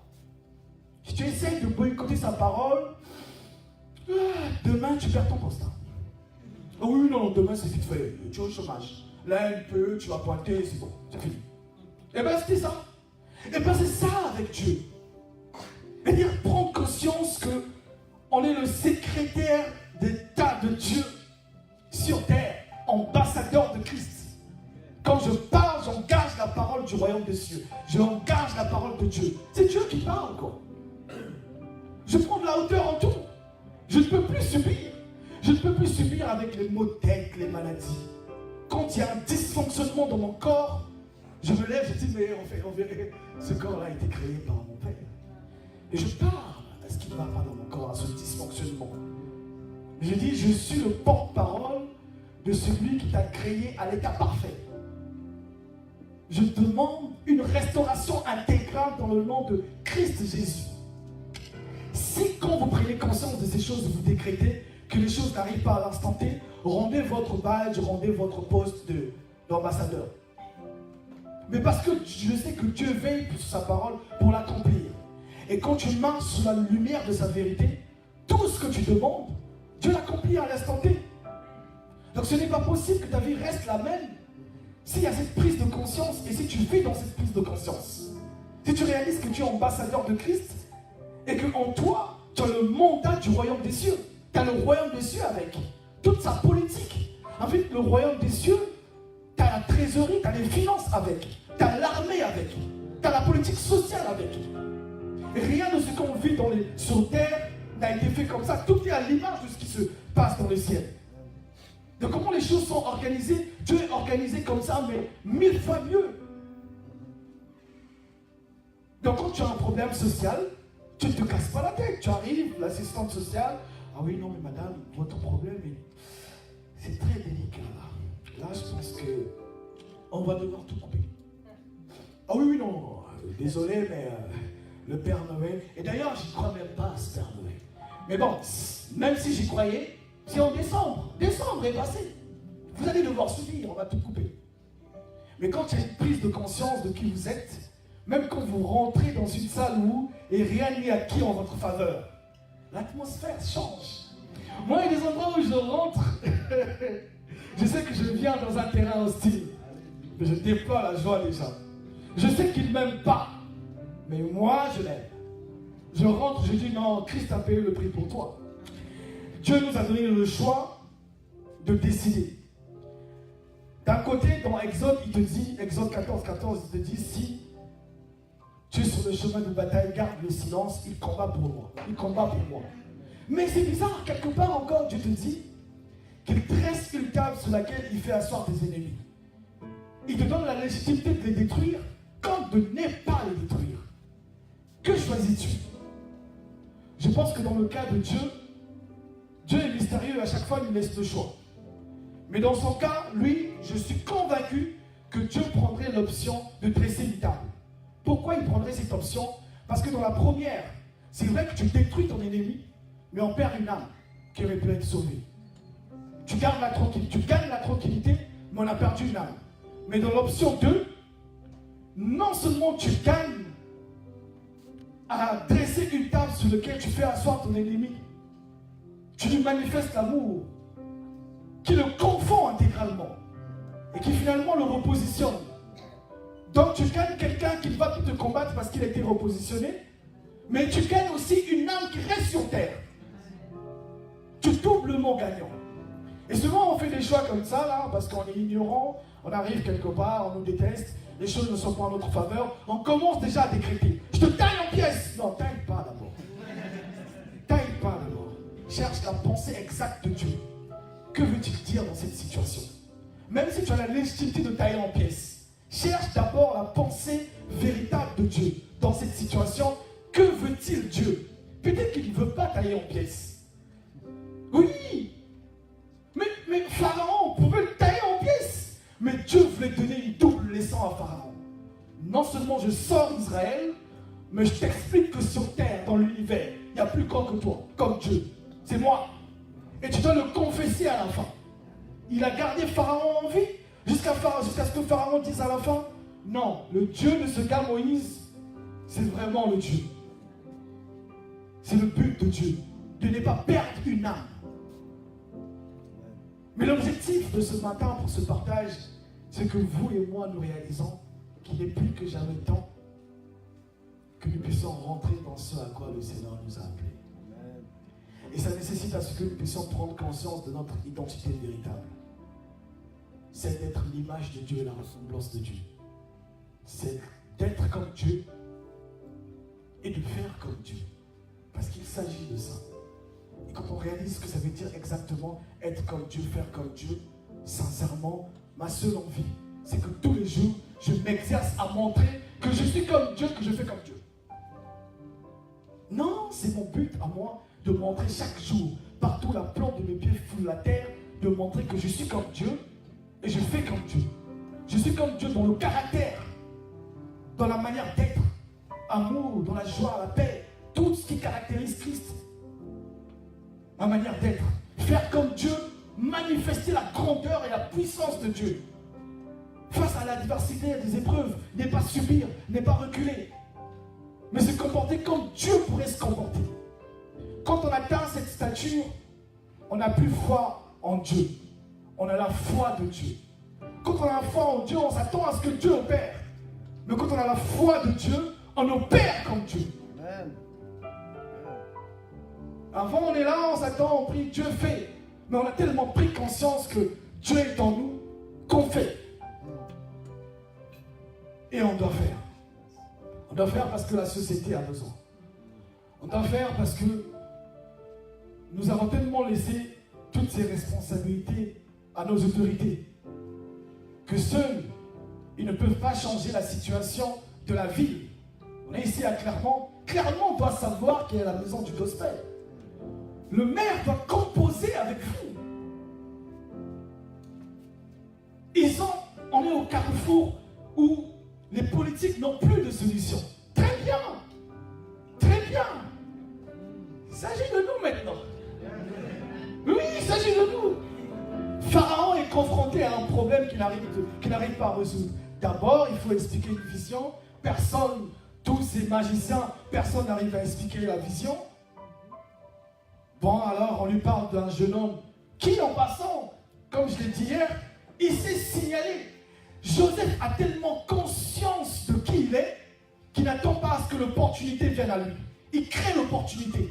si tu essayes de boycotter sa parole, demain tu perds ton poste. Ah oui, non, demain c'est vite fait, tu es au chômage. La NPE, tu vas pointer, c'est bon, c'est fini. Et bien c'était ça. Et bien c'est ça avec Dieu. Et dire prendre conscience que on est le secrétaire d'État de Dieu sur terre, ambassadeur de Christ. Quand je parle, j'engage la parole du royaume des cieux. J'engage la parole de Dieu. C'est Dieu qui parle, quoi. Je prends de la hauteur en tout. Je ne peux plus subir. Je ne peux plus subir avec les maux de tête, les maladies. Quand il y a un dysfonctionnement dans mon corps, je me lève, je dis, mais on verrait, ce corps-là a été créé par mon Père. Et je parle à ce qui ne va pas dans mon corps, à ce dysfonctionnement. Je dis, je suis le porte-parole de celui qui t'a créé à l'état parfait. Je demande une restauration intégrale dans le nom de Christ Jésus. Si quand vous prenez conscience de ces choses, vous décrétez que les choses n'arrivent pas à l'instant T, rendez votre badge, rendez votre poste d'ambassadeur. Mais parce que je sais que Dieu veille sur sa parole pour l'accomplir. Et quand tu marches sous la lumière de sa vérité, tout ce que tu demandes, Dieu l'accomplit à l'instant T. Donc ce n'est pas possible que ta vie reste la même s'il y a cette prise de conscience et si tu vis dans cette prise de conscience. Si tu réalises que tu es ambassadeur de Christ et qu'en toi, tu as le mandat du royaume des cieux. Tu as le royaume des cieux avec toute sa politique. En fait, le royaume des cieux, tu as la trésorerie, tu as les finances avec, tu as l'armée avec, tu as la politique sociale avec. Et rien de ce qu'on vit sur terre n'a été fait comme ça. Tout est à l'image de ce qui se passe dans le ciel. Donc comment les choses sont organisées, Dieu est organisé comme ça, mais 1000 fois mieux. Donc quand tu as un problème social, tu ne te casses pas la tête. Tu arrives, l'assistante sociale, ah oui, non, mais madame, votre problème, c'est très délicat là. Là, je pense qu'on va devoir tout couper. Ah oui, non, désolé, mais le Père Noël, et d'ailleurs, je ne crois même pas à ce Père Noël. Mais bon, même si j'y croyais, c'est en décembre. Décembre est passé. Vous allez devoir subir, on va tout couper. Mais quand il y a une prise de conscience de qui vous êtes, même quand vous rentrez dans une salle où et rien n'est acquis en votre faveur, l'atmosphère change. Moi, il y a des endroits où je rentre, je sais que je viens dans un terrain hostile, mais je déploie la joie déjà. Je sais qu'ils ne m'aiment pas, mais moi, je l'aime. Je rentre, je dis non, Christ a payé le prix pour toi. Dieu nous a donné le choix de décider. D'un côté, dans Exode, il te dit, Exode 14, 14, il te dit, si tu es sur le chemin de bataille, garde le silence, il combat pour moi. Il combat pour moi. Mais c'est bizarre, quelque part encore, Dieu te dit qu'il dresse une table sur laquelle il fait asseoir tes ennemis. Il te donne la légitimité de les détruire, comme de ne pas les détruire. Que choisis-tu? Je pense que dans le cas de Dieu, Dieu est mystérieux, à chaque fois il nous laisse le choix. Mais dans son cas, lui, je suis convaincu que Dieu prendrait l'option de dresser une table. Pourquoi il prendrait cette option? Parce que dans la première, c'est vrai que tu détruis ton ennemi, mais on perd une âme qui aurait pu être sauvée. Tu gagnes la tranquillité, mais on a perdu une âme. Mais dans l'option 2, non seulement tu gagnes à dresser une table sur laquelle tu fais asseoir ton ennemi, tu lui manifestes l'amour qui le confond intégralement et qui finalement le repositionne. Donc tu gagnes quelqu'un qui ne va plus te combattre parce qu'il a été repositionné, mais tu gagnes aussi une âme qui reste sur terre. Tu es doublement gagnant. Et souvent on fait des choix comme ça là, parce qu'on est ignorant, on arrive quelque part, on nous déteste, les choses ne sont pas en notre faveur, on commence déjà à décréter. Je te taille en pièces. Non, taille pas d'abord. Taille pas d'abord. Cherche la pensée exacte de Dieu. Que veut-il dire dans cette situation? Même si tu as la légitimité de tailler en pièces, cherche d'abord la pensée véritable de Dieu dans cette situation. Que veut-il Dieu? Peut-être qu'il ne veut pas tailler en pièces. Oui, mais Pharaon pouvait le tailler en pièces. Mais Dieu voulait donner une double leçon à Pharaon. Non seulement je sors Israël, mais je t'explique que sur terre, dans l'univers, il n'y a plus grand que toi, comme Dieu. C'est moi. Et tu dois le confesser à la fin. Il a gardé Pharaon en vie jusqu'à ce que Pharaon dise à la fin, non, le Dieu de ce gars Moïse, c'est vraiment le Dieu. C'est le but de Dieu, de ne pas perdre une âme. Mais l'objectif de ce matin pour ce partage, c'est que vous et moi nous réalisons qu'il n'est plus que jamais temps que nous puissions rentrer dans ce à quoi le Seigneur nous a appelés. Et ça nécessite à ce que nous puissions prendre conscience de notre identité véritable. C'est d'être l'image de Dieu et la ressemblance de Dieu. C'est d'être comme Dieu et de faire comme Dieu. Parce qu'il s'agit de ça. Et quand on réalise ce que ça veut dire exactement, être comme Dieu, faire comme Dieu, sincèrement, ma seule envie, c'est que tous les jours, je m'exerce à montrer que je suis comme Dieu, que je fais comme Dieu. Non, c'est mon but à moi, de montrer chaque jour, partout la plante de mes pieds foule la terre, de montrer que je suis comme Dieu et je fais comme Dieu. Je suis comme Dieu dans le caractère, dans la manière d'être, amour, dans la joie, la paix, tout ce qui caractérise Christ. Ma manière d'être, faire comme Dieu, manifester la grandeur et la puissance de Dieu. Face à l'adversité, des épreuves, ne pas subir, ne pas reculer, mais se comporter comme Dieu pourrait se comporter. Quand on atteint cette stature, on n'a plus foi en Dieu. On a la foi de Dieu. Quand on a la foi en Dieu, on s'attend à ce que Dieu opère. Mais quand on a la foi de Dieu, on opère comme Dieu. Amen. Avant, on est là, on s'attend, on prie, Dieu fait. Mais on a tellement pris conscience que Dieu est en nous, qu'on fait. Et on doit faire. On doit faire parce que la société a besoin. On doit faire parce que nous avons tellement laissé toutes ces responsabilités à nos autorités que seuls, ils ne peuvent pas changer la situation de la ville. On est ici à Clermont. Clermont doit savoir qu'il y a la maison du gospel. Le maire doit composer avec vous. On est au carrefour où les politiques n'ont plus de solution. Très bien. Très bien. Il s'agit de nous mettre problème qu'il n'arrive pas à résoudre. D'abord, il faut expliquer une vision. Personne, tous ces magiciens, personne n'arrive à expliquer la vision. Bon, alors on lui parle d'un jeune homme qui, en passant, comme je l'ai dit hier, il s'est signalé. Joseph a tellement conscience de qui il est qu'il n'attend pas à ce que l'opportunité vienne à lui. Il crée l'opportunité.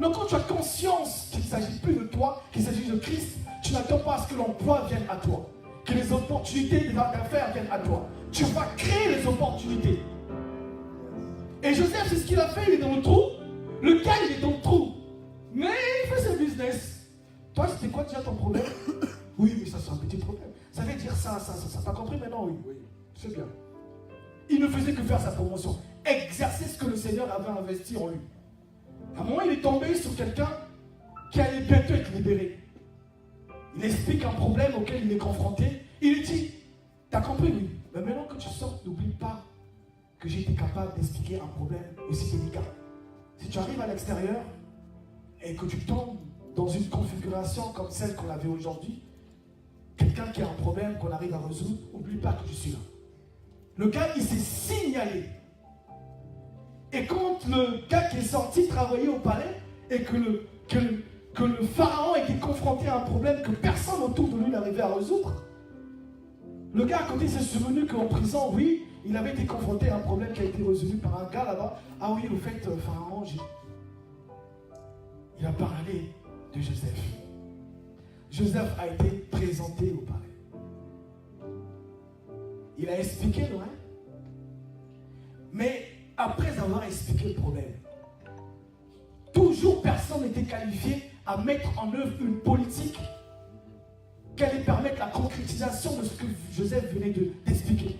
Donc quand tu as conscience qu'il ne s'agit plus de toi, qu'il s'agit de Christ, tu n'attends pas à ce que l'emploi vienne à toi, que les opportunités d'affaires viennent à toi. Tu vas créer les opportunités. Et Joseph, c'est ce qu'il a fait, il est dans le trou. Le gars, il est dans le trou. Mais il fait ce business. Toi, c'était quoi déjà ton problème? Oui, mais ça c'est un petit problème. Ça veut dire ça. T'as compris maintenant? Oui. C'est bien. Il ne faisait que faire sa promotion. Exercer ce que le Seigneur avait investi en lui. À un moment, il est tombé sur quelqu'un qui allait bientôt être libéré. Il explique un problème auquel il est confronté. Il lui dit, t'as compris, oui. Mais maintenant que tu sors, n'oublie pas que j'ai été capable d'expliquer un problème aussi délicat. Si tu arrives à l'extérieur et que tu tombes dans une configuration comme celle qu'on avait aujourd'hui, quelqu'un qui a un problème qu'on arrive à résoudre, n'oublie pas que je suis là. Le gars, il s'est signalé. Et quand le gars qui est sorti travailler au palais et que le pharaon était confronté à un problème que personne autour de lui n'arrivait à résoudre, le gars, quand il s'est souvenu qu'en prison, oui, il avait été confronté à un problème qui a été résolu par un gars là-bas. Ah oui, au fait, pharaon, il a parlé de Joseph. Joseph a été présenté au palais. Il a expliqué le rêve. Mais après avoir expliqué le problème, toujours personne n'était qualifié à mettre en œuvre une politique qui allait permettre la concrétisation de ce que Joseph venait d'expliquer.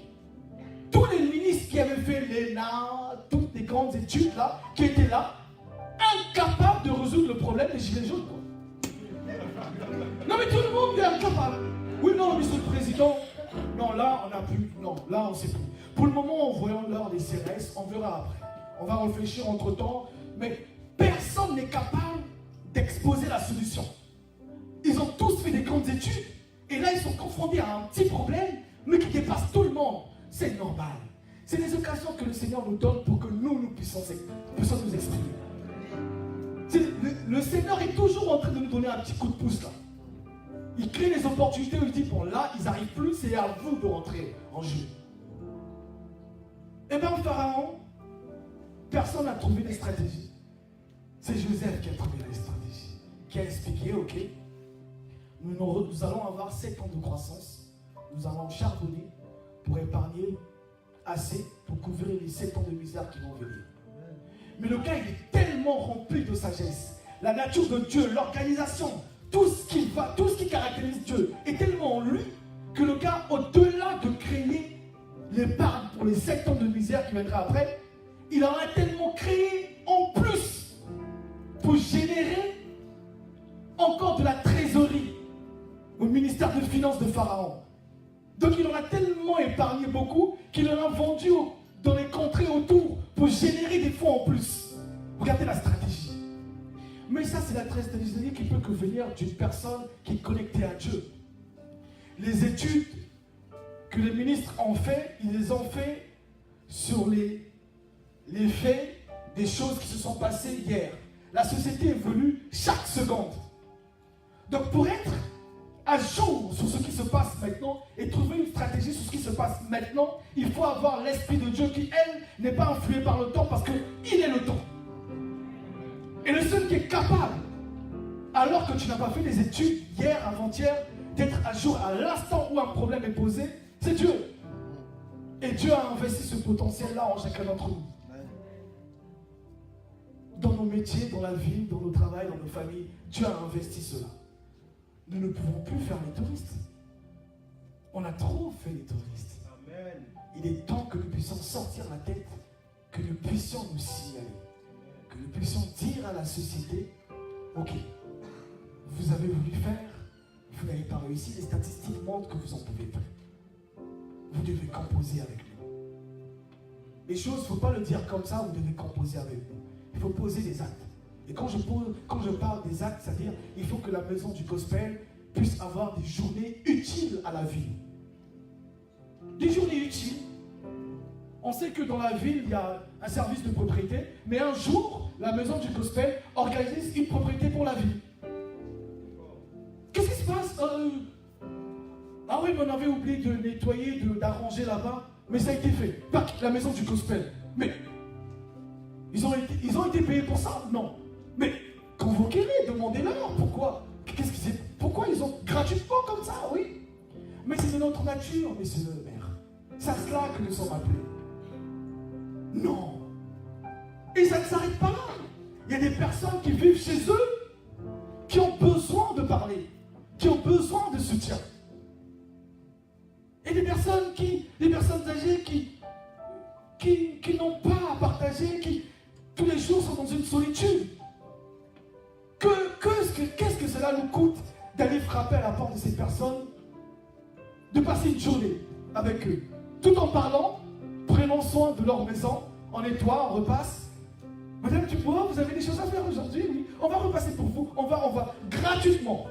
Tous les ministres qui avaient fait l'ENA, toutes les grandes études là, qui étaient là, incapables de résoudre le problème des gilets jaunes. Quoi. Non mais tout le monde est incapable. Oui, non, monsieur le président, non, là on n'a plus, non, là on ne sait plus. Pour le moment, en voyant l'heure des CRS, on verra après. On va réfléchir entre temps, mais personne n'est capable d'exposer la solution. Ils ont tous fait des grandes études, et là ils sont confrontés à un petit problème, mais qui dépasse tout le monde. C'est normal. C'est des occasions que le Seigneur nous donne pour que nous puissions nous exprimer. Le Seigneur est toujours en train de nous donner un petit coup de pouce là. Il crée les opportunités où il dit, bon là, ils n'arrivent plus, c'est à vous de rentrer en jeu. Eh bien, Pharaon, personne n'a trouvé les stratégies. C'est Joseph qui a trouvé les stratégies, qui a expliqué, ok, nous allons avoir 7 ans de croissance, nous allons charbonner pour épargner assez pour couvrir les 7 ans de misère qui vont venir. Mais le gars, il est tellement rempli de sagesse. La nature de Dieu, l'organisation, tout ce qui caractérise Dieu est tellement en lui que le gars, au-delà de créer l'épargne pour les 7 ans de misère qui viendra après, il en a tellement créé en plus pour générer encore de la trésorerie au ministère des Finances de Pharaon. Donc il en a tellement épargné beaucoup qu'il en a vendu dans les contrées autour pour générer des fonds en plus. Regardez la stratégie. Mais ça, c'est la stratégie qui peut que venir d'une personne qui est connectée à Dieu. Les études que les ministres ont fait, ils les ont fait sur les faits des choses qui se sont passées hier. La société évolue chaque seconde. Donc pour être à jour sur ce qui se passe maintenant et trouver une stratégie sur ce qui se passe maintenant, il faut avoir l'Esprit de Dieu qui, elle, n'est pas influé par le temps parce qu'il est le temps. Et le seul qui est capable, alors que tu n'as pas fait des études hier, avant-hier, d'être à jour à l'instant où un problème est posé, c'est Dieu. Et Dieu a investi ce potentiel-là en chacun d'entre nous. Dans nos métiers, dans la vie, dans nos travails, dans nos familles, Dieu a investi cela. Nous ne pouvons plus faire les touristes. On a trop fait les touristes. Amen. Il est temps que nous puissions sortir la tête, que nous puissions nous signaler, que nous puissions dire à la société, ok, vous avez voulu faire, vous n'avez pas réussi, les statistiques montrent que vous en pouvez pas. Vous devez composer avec nous. Les choses, il ne faut pas le dire comme ça, vous devez composer avec nous. Il faut poser des actes. Et quand je parle des actes, c'est-à-dire il faut que la maison du gospel puissent avoir des journées utiles à la ville. Des journées utiles. On sait que dans la ville, il y a un service de propriété, mais un jour, la maison du gospel organise une propriété pour la ville. Qu'est-ce qui se passe? Ah oui, mais on avait oublié de nettoyer, d'arranger là-bas, mais ça a été fait. Pac, la maison du gospel. Mais ils ont été payés pour ça? Non. Mais convoquez-les, demandez-leur pourquoi. Pourquoi ils ont gratuitement comme ça? Oui. Mais c'est de notre nature, messieurs le maire. C'est à cela que nous sommes appelés. Non. Et ça ne s'arrête pas là. Il y a des personnes qui vivent chez eux, qui ont besoin de parler, qui ont besoin de soutien. Et des personnes âgées qui n'ont pas à partager, qui tous les jours sont dans une solitude. Qu'est-ce que cela nous coûte d'aller frapper à la porte de ces personnes, de passer une journée avec eux, tout en parlant, prenant soin de leur maison, on nettoie, on repasse. Madame Dubois, vous avez des choses à faire aujourd'hui? Oui. On va repasser pour vous, on va gratuitement.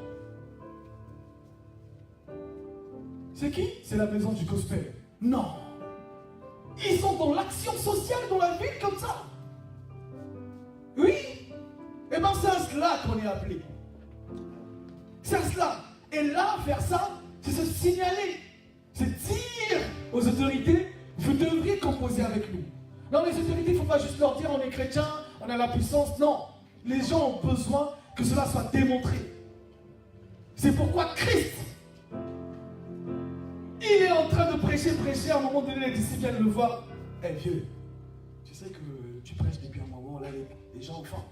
C'est qui? C'est la maison du gospel. Non. Ils sont dans l'action sociale dans la ville comme ça. Oui. Eh bien c'est à cela qu'on est appelé. C'est à cela. Et là, faire ça, c'est se signaler. C'est dire aux autorités, vous devriez composer avec nous. Non, les autorités, il ne faut pas juste leur dire on est chrétien, on a la puissance. Non. Les gens ont besoin que cela soit démontré. C'est pourquoi Christ, il est en train de prêcher. À un moment donné, les disciples viennent le voir. Eh vieux, tu sais que tu prêches depuis un moment, là, les gens ont faim.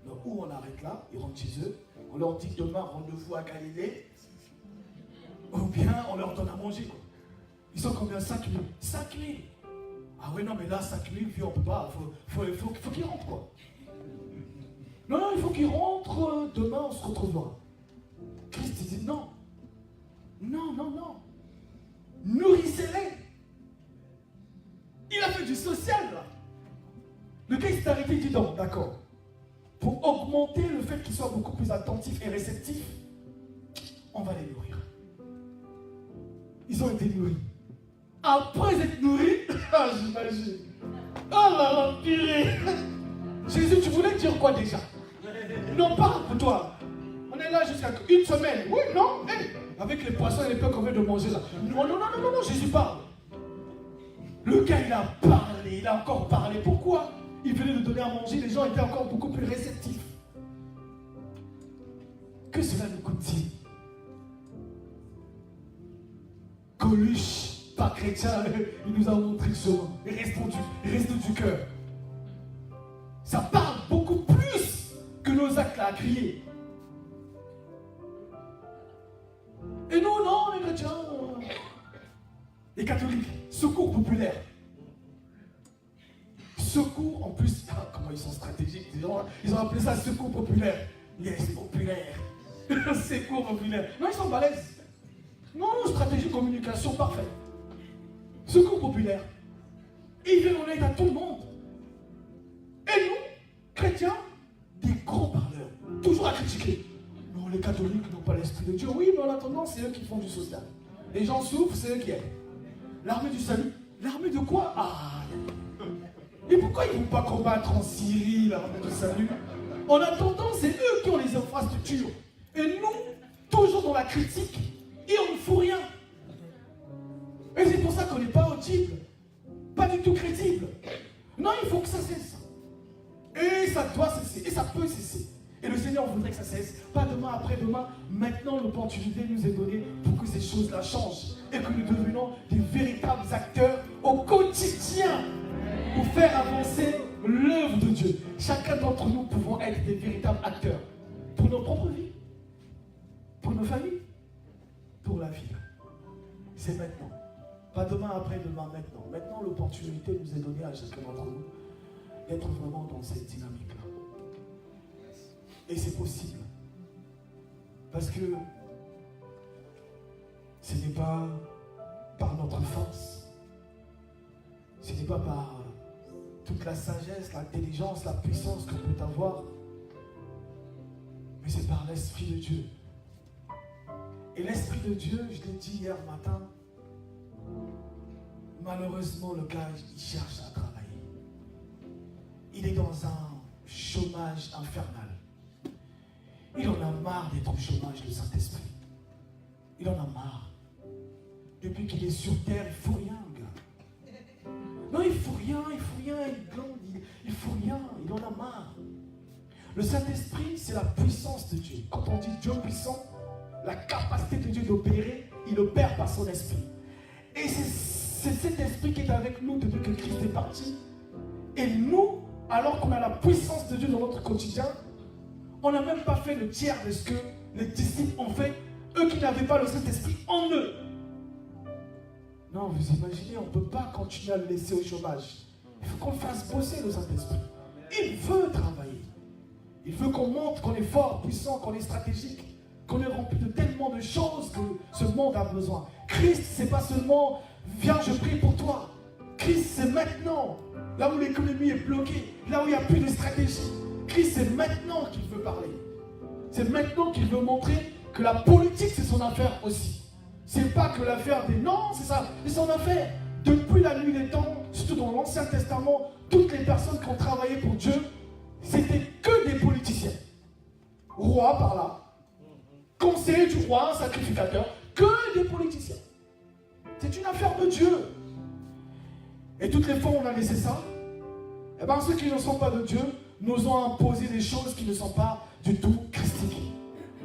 Donc, où on arrête là, ils rentrent chez eux, on leur dit demain rendez-vous à Galilée, ou bien on leur donne à manger. Quoi. Ils sont combien? 5 000. 5 000. Ah oui, non, mais là, 5 000, vieux, on peut pas. Il faut qu'ils rentrent, quoi. Non, il faut qu'ils rentrent, demain on se retrouvera. Christ dit non. Non. Nourrissez-les. Il a fait du social, là. Le gars, il s'est arrêté, il dit non, d'accord. Pour augmenter le fait qu'ils soient beaucoup plus attentifs et réceptifs, on va les nourrir. Ils ont été nourris. Après être nourris, j'imagine. Oh là là, purée. Jésus, tu voulais dire quoi déjà? Non, parle pour toi. On est là jusqu'à une semaine. Oui, non, hey, avec les poissons et les peuples qu'on vient de manger là. Non, Jésus parle. Le gars, il a parlé, il a encore parlé. Pourquoi? Il venait de donner à manger, les gens étaient encore beaucoup plus réceptifs. Que cela nous coûte-t-il? Coluche, pas chrétien, il nous a montré le chemin. Il reste du cœur. Ça parle beaucoup plus que nos actes là à crier. Et nous, non, les chrétiens, les catholiques, secours populaire. Secours, en plus, comment ils sont stratégiques, ils ont appelé ça secours populaire. Yes, populaire. Secours populaire. Non, ils sont balèzes. Non, stratégie de communication parfaite. Secours populaire. Ils viennent en aide à tout le monde. Et nous, chrétiens, des gros parleurs, toujours à critiquer. Non, les catholiques n'ont pas l'esprit de Dieu. Oui, mais en attendant, c'est eux qui font du social. Les gens souffrent, c'est eux qui aident. L'armée du salut. L'armée de quoi? Ah, et pourquoi ils ne vont pas combattre en Syrie, l'armée du salut? En attendant, c'est eux qui ont les infrastructures. Et nous, toujours dans la critique, et on ne fout rien. Et c'est pour ça qu'on n'est pas audible, pas du tout crédible. Non, il faut que ça cesse. Et ça doit cesser, et ça peut cesser. Et le Seigneur voudrait que ça cesse, pas demain, après-demain. Maintenant, l'opportunité nous est donnée pour que ces choses-là changent et que nous devenions des véritables acteurs au quotidien pour faire avancer l'œuvre de Dieu. Chacun d'entre nous pouvons être des véritables acteurs pour nos propres vies, pour nos familles, pour la vie. C'est maintenant. Pas demain, après-demain, maintenant. Maintenant, l'opportunité nous est donnée à chacun d'entre nous d'être vraiment dans cette dynamique-là. Et c'est possible. Parce que ce n'est pas par notre force, ce n'est pas par toute la sagesse, l'intelligence, la puissance qu'on peut avoir, mais c'est par l'Esprit de Dieu Et l'Esprit de Dieu, je l'ai dit hier matin, malheureusement, le gars, il cherche à travailler. Il est dans un chômage infernal. Il en a marre d'être au chômage, le Saint-Esprit. Il en a marre. Depuis qu'il est sur terre, il ne faut rien, gars. Non, il ne faut rien, il glande, il ne faut rien, il en a marre. Le Saint-Esprit, c'est la puissance de Dieu. Quand on dit Dieu puissant, la capacité de Dieu d'opérer, il opère par son esprit. Et c'est cet esprit qui est avec nous depuis que Christ est parti. Et nous, alors qu'on a la puissance de Dieu dans notre quotidien, on n'a même pas fait le tiers de ce que les disciples ont fait, eux qui n'avaient pas le Saint-Esprit en eux. Non, vous imaginez, on ne peut pas continuer à le laisser au chômage. Il faut qu'on le fasse bosser, le Saint-Esprit. Il veut travailler. Il veut qu'on montre qu'on est fort, puissant, qu'on est stratégique, qu'on est rempli de tellement de choses que ce monde a besoin. Christ, c'est pas seulement « Viens, je prie pour toi ». Christ, c'est maintenant. Là où l'économie est bloquée, là où il n'y a plus de stratégie. Christ, c'est maintenant qu'il veut parler. C'est maintenant qu'il veut montrer que la politique, c'est son affaire aussi. C'est pas que l'affaire des... Non, c'est ça, c'est son affaire. Depuis la nuit des temps, surtout dans l'Ancien Testament, toutes les personnes qui ont travaillé pour Dieu, c'était que des politiciens. Roi par là, conseiller du roi, sacrificateur, que des politiciens. C'est une affaire de Dieu. Et toutes les fois où on a laissé ça, eh bien ceux qui ne sont pas de Dieu nous ont imposé des choses qui ne sont pas du tout christiques.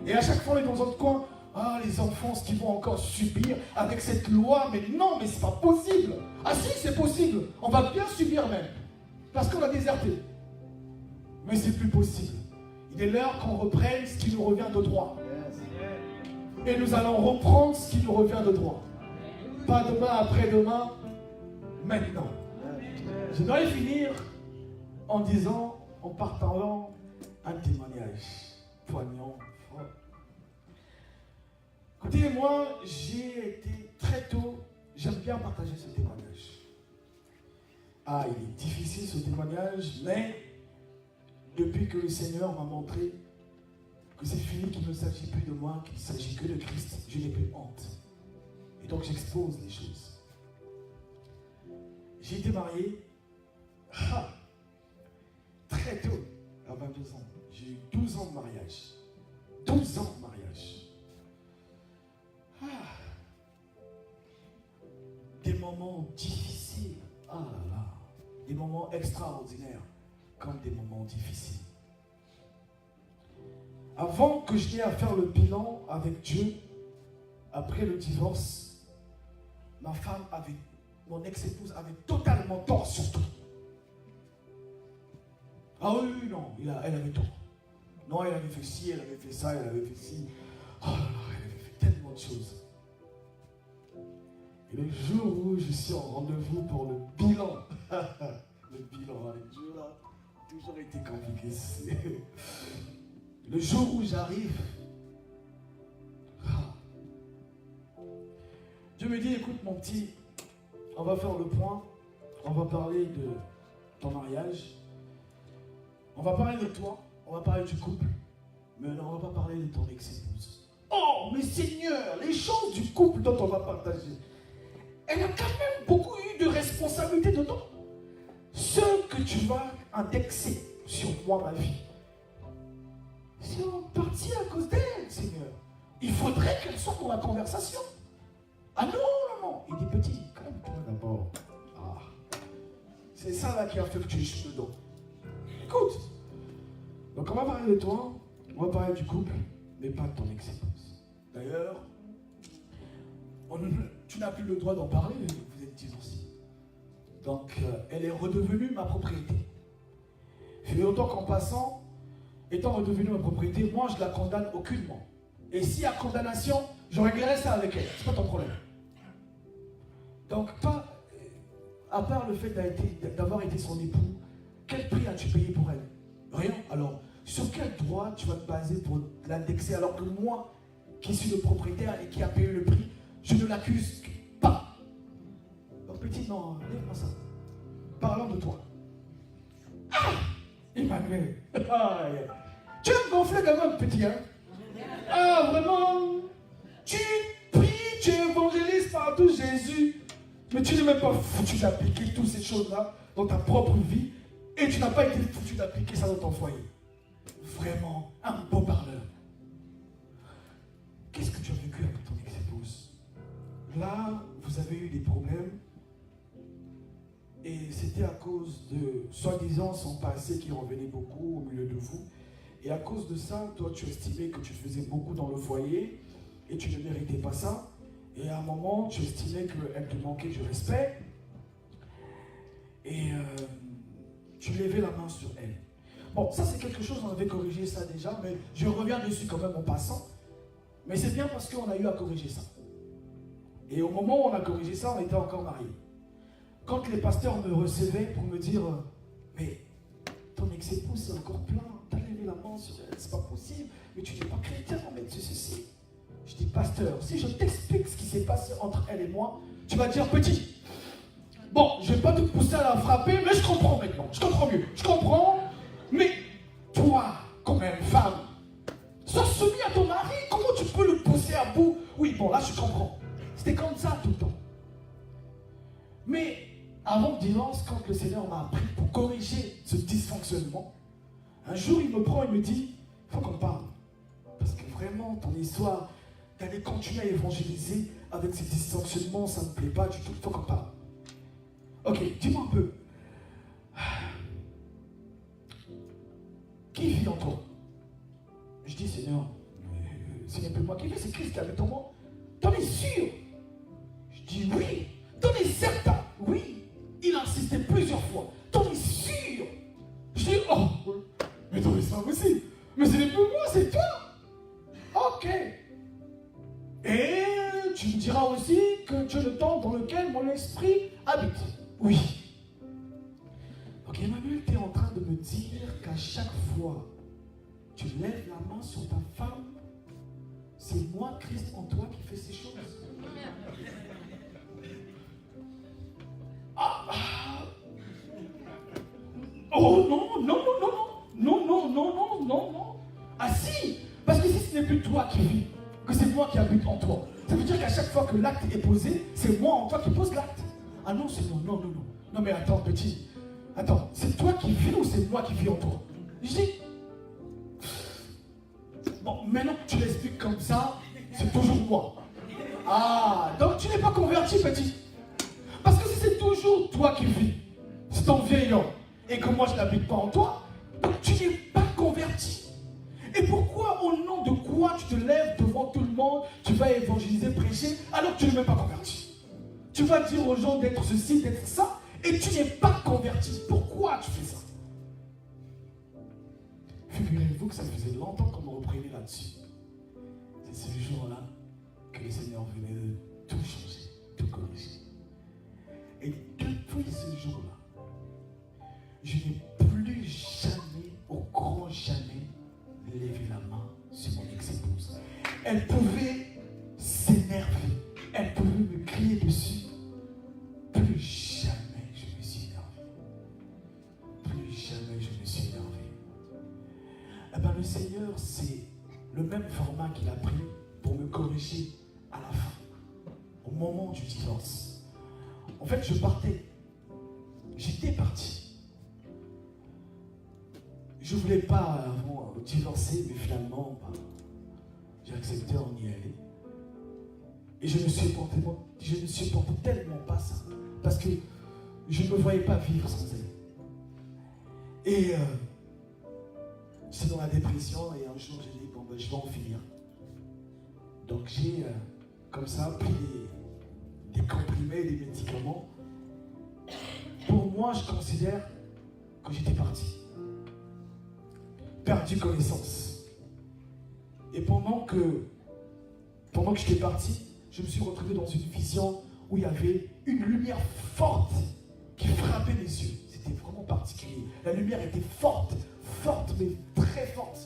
Et à chaque fois on est dans notre coin, ah les enfants, ce qu'ils vont encore subir avec cette loi, mais non, mais c'est pas possible. Ah si, c'est possible, on va bien subir même, parce qu'on a déserté. Mais c'est plus possible. Il est l'heure qu'on reprenne ce qui nous revient de droit. Et nous allons reprendre ce qui nous revient de droit. Pas demain, après-demain, maintenant. Je dois finir en disant, en partageant un témoignage poignant, fort. Écoutez, moi, j'ai été très tôt, j'aime bien partager ce témoignage. Ah, il est difficile ce témoignage, mais depuis que le Seigneur m'a montré que c'est fini, qu'il ne s'agit plus de moi, qu'il ne s'agit que de Christ, je n'ai plus honte. Et donc j'expose les choses. J'ai été marié très tôt, à 22 ans. J'ai eu 12 ans de mariage. 12 ans de mariage. Des moments difficiles. Ah là là. Des moments extraordinaires comme des moments difficiles. Avant que je n'aie à faire le bilan avec Dieu, après le divorce, ma femme avait, mon ex-épouse avait totalement tort sur tout. Ah oui, non, elle avait tort. Non, elle avait fait ci, elle avait fait ça, elle avait fait ci. Oh là là, elle avait fait tellement de choses. Et le jour où je suis en rendez-vous pour le bilan, le bilan avec Dieu là, toujours été compliqué. Le jour où j'arrive, Dieu me dit, écoute mon petit, on va faire le point, on va parler de ton mariage, on va parler de toi, on va parler du couple, mais non, on ne va pas parler de ton ex-épouse. Oh, mais Seigneur, les choses du couple dont on va partager, elle a quand même beaucoup eu de responsabilités dedans. Ce que tu vas indexer sur moi, ma vie, c'est en partie à cause d'elle, Seigneur. Il faudrait qu'elle soit dans la conversation. Ah non, non, non. Il dit, petit, calme-toi d'abord. Ah. C'est ça là qui a fait que tu es dedans. Écoute. Donc on va parler de toi, on va parler du couple, mais pas de ton ex-épouse. D'ailleurs, tu n'as plus le droit d'en parler, vous êtes divorcés. Donc elle est redevenue ma propriété. Il fait longtemps qu'en passant, étant redevenue ma propriété, moi je ne la condamne aucunement. Et s'il y a condamnation, je réglerai ça avec elle, c'est pas ton problème. Donc pas, à part le fait d'avoir été son époux, quel prix as-tu payé pour elle? Rien. Alors, sur quel droit tu vas te baser pour l'indexer alors que moi, qui suis le propriétaire et qui a payé le prix, je ne l'accuse pas. Donc petit, non, lève-moi ça. Parlons de toi. Ah, Emmanuel. Ah, yeah. Tu es gonflé quand même, petit, hein? Ah, vraiment? Tu pries, tu évangélises partout Jésus. Mais tu n'es même pas foutu d'appliquer toutes ces choses-là dans ta propre vie. Et tu n'as pas été foutu d'appliquer ça dans ton foyer. Vraiment, un beau parleur. Qu'est-ce que tu as vécu avec ton ex-épouse? Là, vous avez eu des problèmes. Et c'était à cause de, soi-disant, son passé qui revenait beaucoup au milieu de vous. Et à cause de ça, toi, tu estimais que tu faisais beaucoup dans le foyer et tu ne méritais pas ça. Et à un moment, tu estimais qu'elle te manquait du respect. Et tu levais la main sur elle. Bon, ça c'est quelque chose, on avait corrigé ça déjà, mais je reviens dessus quand même en passant. Mais c'est bien parce qu'on a eu à corriger ça. Et au moment où on a corrigé ça, on était encore mariés. Quand les pasteurs me recevaient pour me dire « Mais ton ex-épouse c'est encore plein, t'as levé la main sur elle, c'est pas possible, mais tu n'es pas chrétien, mais c'est ceci. » Je dis « Pasteur, si je t'explique ce qui s'est passé entre elle et moi, tu vas dire « Petit, bon, je ne vais pas te pousser à la frapper, mais je comprends maintenant, je comprends mieux, je comprends, mais toi, comme une femme, sois soumis à ton mari, comment tu peux le pousser à bout? Oui, bon, là je comprends. » C'était comme ça tout le temps. Mais avant le divorce, quand le Seigneur m'a appris pour corriger ce dysfonctionnement, un jour il me prend et me dit, il faut qu'on parle. Parce que vraiment, ton histoire d'aller continuer à évangéliser avec ces dysfonctionnements, ça ne me plaît pas du tout, il faut qu'on parle. Ok, dis-moi un peu. Qui vit en toi? Je dis, Seigneur, ce n'est plus moi qui vis, c'est Christ qui habite en moi. T'en es sûr? Je dis oui. T'en es certain? Oui. Il insistait plusieurs fois. T'en es sûr? Je dis, oh, mais t'en es pas possible. Mais ce n'est plus moi, c'est toi. Ok. Et tu me diras aussi que tu es le temps dans lequel mon esprit habite. Oui. Donc Emmanuel, tu es en train de me dire qu'à chaque fois tu lèves la main sur ta femme, c'est moi, Christ en toi, qui fais ces choses. Oh non, non, non, non, non, non, non, non, non, non. Ah si, parce que si ce n'est plus toi qui vis, que c'est moi qui habite en toi, ça veut dire qu'à chaque fois que l'acte est posé, c'est moi en toi qui pose l'acte. Ah non, c'est non, non, non, non. Non mais attends, petit. Attends, c'est toi qui vis ou c'est moi qui vis en toi? Je dis. Bon, maintenant que tu l'expliques comme ça, c'est toujours moi. Ah, donc tu n'es pas converti, petit. Parce que si c'est toujours toi qui vis, c'est ton vieil homme, et que moi je n'habite pas en toi, donc tu n'es pas converti. Et pourquoi, au nom de quoi tu te lèves devant tout le monde, tu vas évangéliser, prêcher, alors que tu n'es même pas converti? Tu vas dire aux gens d'être ceci, d'être ça, et tu n'es pas converti. Pourquoi tu fais ça? Figurez-vous que ça faisait longtemps qu'on me reprenait là-dessus. C'est ce jour-là que le Seigneur venait de tout changer, tout corriger. Et depuis ce jour-là, je n'ai plus jamais, au grand jamais, levé la main sur mon ex-épouse. Elle pouvait s'énerver, elle pouvait me crier dessus. Plus jamais je me suis énervé. Plus jamais je me suis énervé. Eh bien, le Seigneur, c'est le même format qu'il a pris pour me corriger à la fin, au moment du divorce. En fait, je partais. J'étais parti. Je ne voulais pas avant divorcer, mais finalement, j'ai accepté, on y allait. Et je ne supportais tellement pas ça. Parce que je ne me voyais pas vivre sans elle. Et j'étais dans la dépression et un jour j'ai dit, bon ben je vais en finir. Donc j'ai comme ça pris des comprimés, des médicaments. Pour moi, je considère que j'étais parti. Perdu connaissance. Et pendant que j'étais parti, je me suis retrouvé dans une vision où il y avait une lumière forte qui frappait mes yeux. C'était vraiment particulier. La lumière était forte, mais très forte.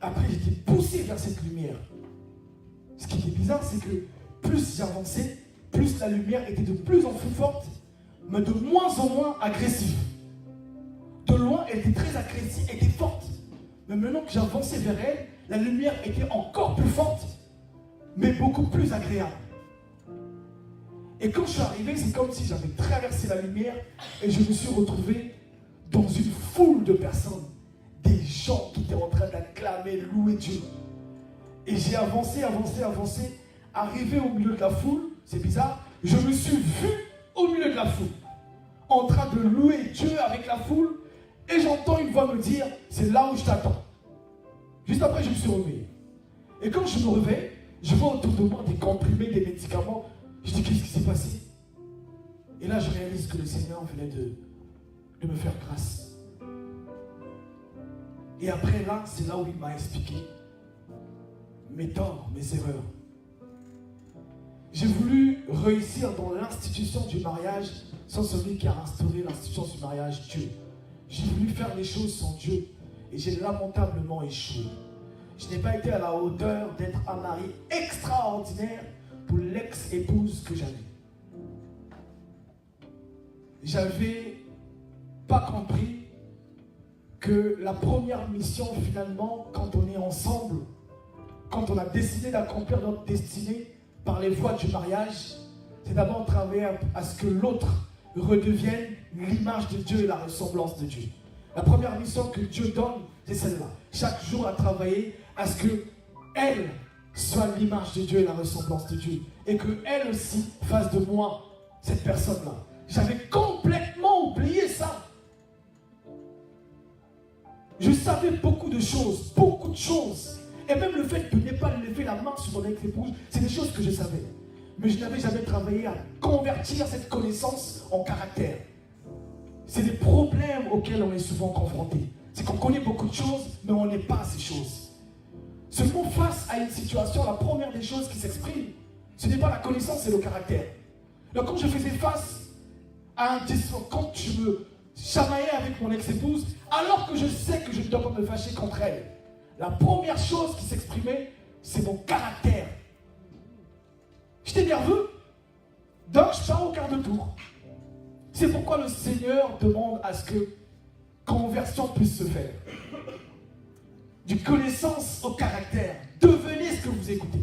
Après, j'étais poussé vers cette lumière. Ce qui était bizarre, c'est que plus j'avançais, plus la lumière était de plus en plus forte, mais de moins en moins agressive. De loin, elle était très agressive, elle était forte. Mais maintenant que j'avançais vers elle, la lumière était encore plus forte mais beaucoup plus agréable. Et quand je suis arrivé, c'est comme si j'avais traversé la lumière et je me suis retrouvé dans une foule de personnes, des gens qui étaient en train d'acclamer, louer Dieu. Et j'ai avancé, arrivé au milieu de la foule, c'est bizarre, je me suis vu au milieu de la foule, en train de louer Dieu avec la foule, et j'entends une voix me dire, c'est là où je t'attends. Juste après, je me suis réveillé. Et quand je me réveille, je vois autour de moi des comprimés, des médicaments. Je dis, qu'est-ce qui s'est passé? Et là, je réalise que le Seigneur venait de me faire grâce. Et après, là, c'est là où il m'a expliqué mes torts, mes erreurs. J'ai voulu réussir dans l'institution du mariage sans celui qui a instauré l'institution du mariage, Dieu. J'ai voulu faire les choses sans Dieu et j'ai lamentablement échoué. Je n'ai pas été à la hauteur d'être un mari extraordinaire pour l'ex-épouse que j'avais. J'avais pas compris que la première mission finalement, quand on est ensemble, quand on a décidé d'accomplir notre destinée par les voies du mariage, c'est d'abord travailler à ce que l'autre redevienne l'image de Dieu et la ressemblance de Dieu. La première mission que Dieu donne, c'est celle-là. Chaque jour à travailler à ce que elle soit l'image de Dieu et la ressemblance de Dieu. Et qu'elle aussi fasse de moi cette personne-là. J'avais complètement oublié ça. Je savais beaucoup de choses. Et même le fait de ne pas lever la main sur mon ex-épouse, c'est des choses que je savais. Mais je n'avais jamais travaillé à convertir cette connaissance en caractère. C'est des problèmes auxquels on est souvent confronté. C'est qu'on connaît beaucoup de choses, mais on n'est pas ces choses. Seulement face à une situation, la première des choses qui s'exprime, ce n'est pas la connaissance, c'est le caractère. Donc quand je faisais face à un discours, quand je me chamaillais avec mon ex-épouse, alors que je sais que je ne dois pas me fâcher contre elle, la première chose qui s'exprimait, c'est mon caractère. J'étais nerveux, donc je pars au quart de tour. C'est pourquoi le Seigneur demande à ce que conversion puisse se faire. Du connaissance au caractère. Devenez ce que vous écoutez.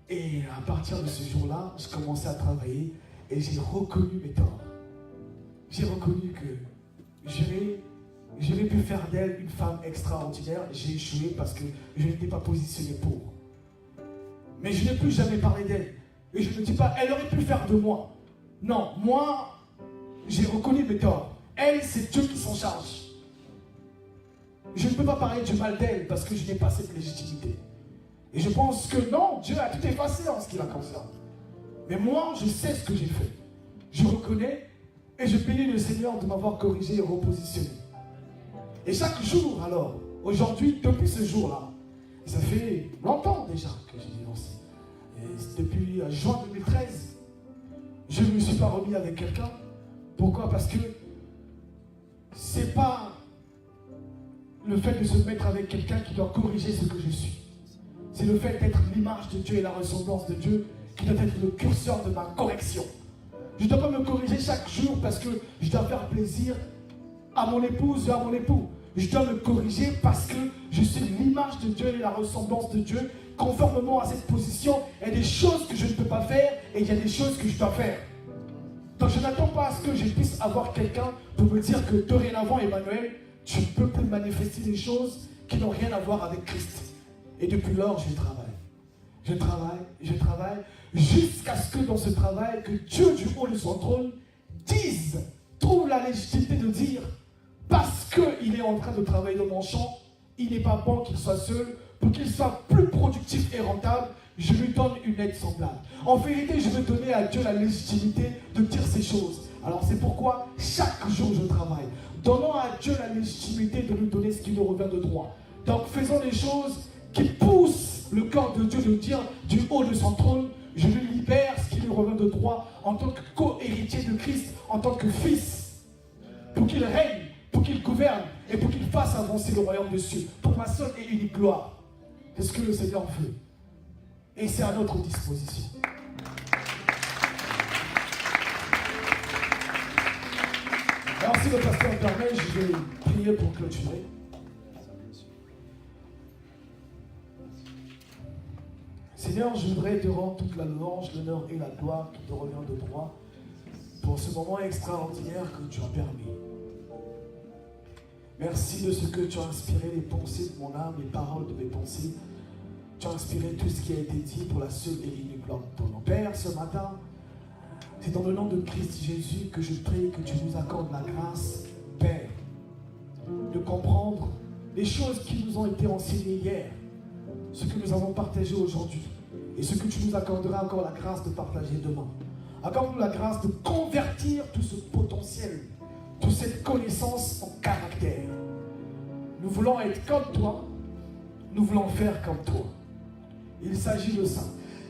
Et à partir de ce jour-là, je commençais à travailler et j'ai reconnu mes torts. J'ai reconnu que j'aurais pu faire d'elle une femme extraordinaire. J'ai échoué parce que je n'étais pas positionné pour. Mais je n'ai plus jamais parlé d'elle. Et je ne dis pas, elle aurait pu faire de moi. Non, moi, j'ai reconnu mes torts. Elle, c'est Dieu qui s'en charge. Je ne peux pas parler du mal d'elle parce que je n'ai pas cette légitimité. Et je pense que non, Dieu a tout effacé en ce qui la concerne. Mais moi, je sais ce que j'ai fait. Je reconnais et je bénis le Seigneur de m'avoir corrigé et repositionné. Et chaque jour, alors, aujourd'hui, depuis ce jour-là, ça fait longtemps déjà que j'ai lancé. Et depuis juin 2013, je ne me suis pas remis avec quelqu'un. Pourquoi? Parce que c'est pas le fait de se mettre avec quelqu'un qui doit corriger ce que je suis. C'est le fait d'être l'image de Dieu et la ressemblance de Dieu qui doit être le curseur de ma correction. Je ne dois pas me corriger chaque jour parce que je dois faire plaisir à mon épouse et à mon époux. Je dois me corriger parce que je suis l'image de Dieu et la ressemblance de Dieu. Conformément à cette position, il y a des choses que je ne peux pas faire et il y a des choses que je dois faire. Donc je n'attends pas à ce que je puisse avoir quelqu'un pour me dire que dorénavant, Emmanuel, tu ne peux plus manifester des choses qui n'ont rien à voir avec Christ. Et depuis lors, je travaille, jusqu'à ce que dans ce travail, que Dieu du haut de son trône trouve la légitimité de dire, parce qu'il est en train de travailler dans mon champ, il n'est pas bon qu'il soit seul, pour qu'il soit plus productif et rentable, je lui donne une aide semblable. En vérité, je veux donner à Dieu la légitimité de dire ces choses. Alors c'est pourquoi chaque jour je travaille. Donnons à Dieu la légitimité de nous donner ce qui nous revient de droit. Donc faisons les choses qui poussent le corps de Dieu de dire du haut de son trône, je lui libère ce qui lui revient de droit en tant que co-héritier de Christ, en tant que fils, pour qu'il règne, pour qu'il gouverne et pour qu'il fasse avancer le royaume des cieux, pour ma seule et unique gloire. C'est ce que le Seigneur veut. Et c'est à notre disposition. Alors si le pasteur me permet, je vais prier pour clôturer. Seigneur, je voudrais te rendre toute la louange, l'honneur et la gloire qui te revient de droit pour ce moment extraordinaire que tu as permis. Merci de ce que tu as inspiré les pensées de mon âme, les paroles de mes pensées. Tu as inspiré tout ce qui a été dit pour la seule et unique gloire de ton nom. Père, ce matin, c'est dans le nom de Christ Jésus que je prie que tu nous accordes la grâce, Père, de comprendre les choses qui nous ont été enseignées hier, ce que nous avons partagé aujourd'hui, et ce que tu nous accorderas encore la grâce de partager demain. Accorde-nous la grâce de convertir tout ce potentiel, toute cette connaissance en caractère. Nous voulons être comme toi, nous voulons faire comme toi. Il s'agit de ça.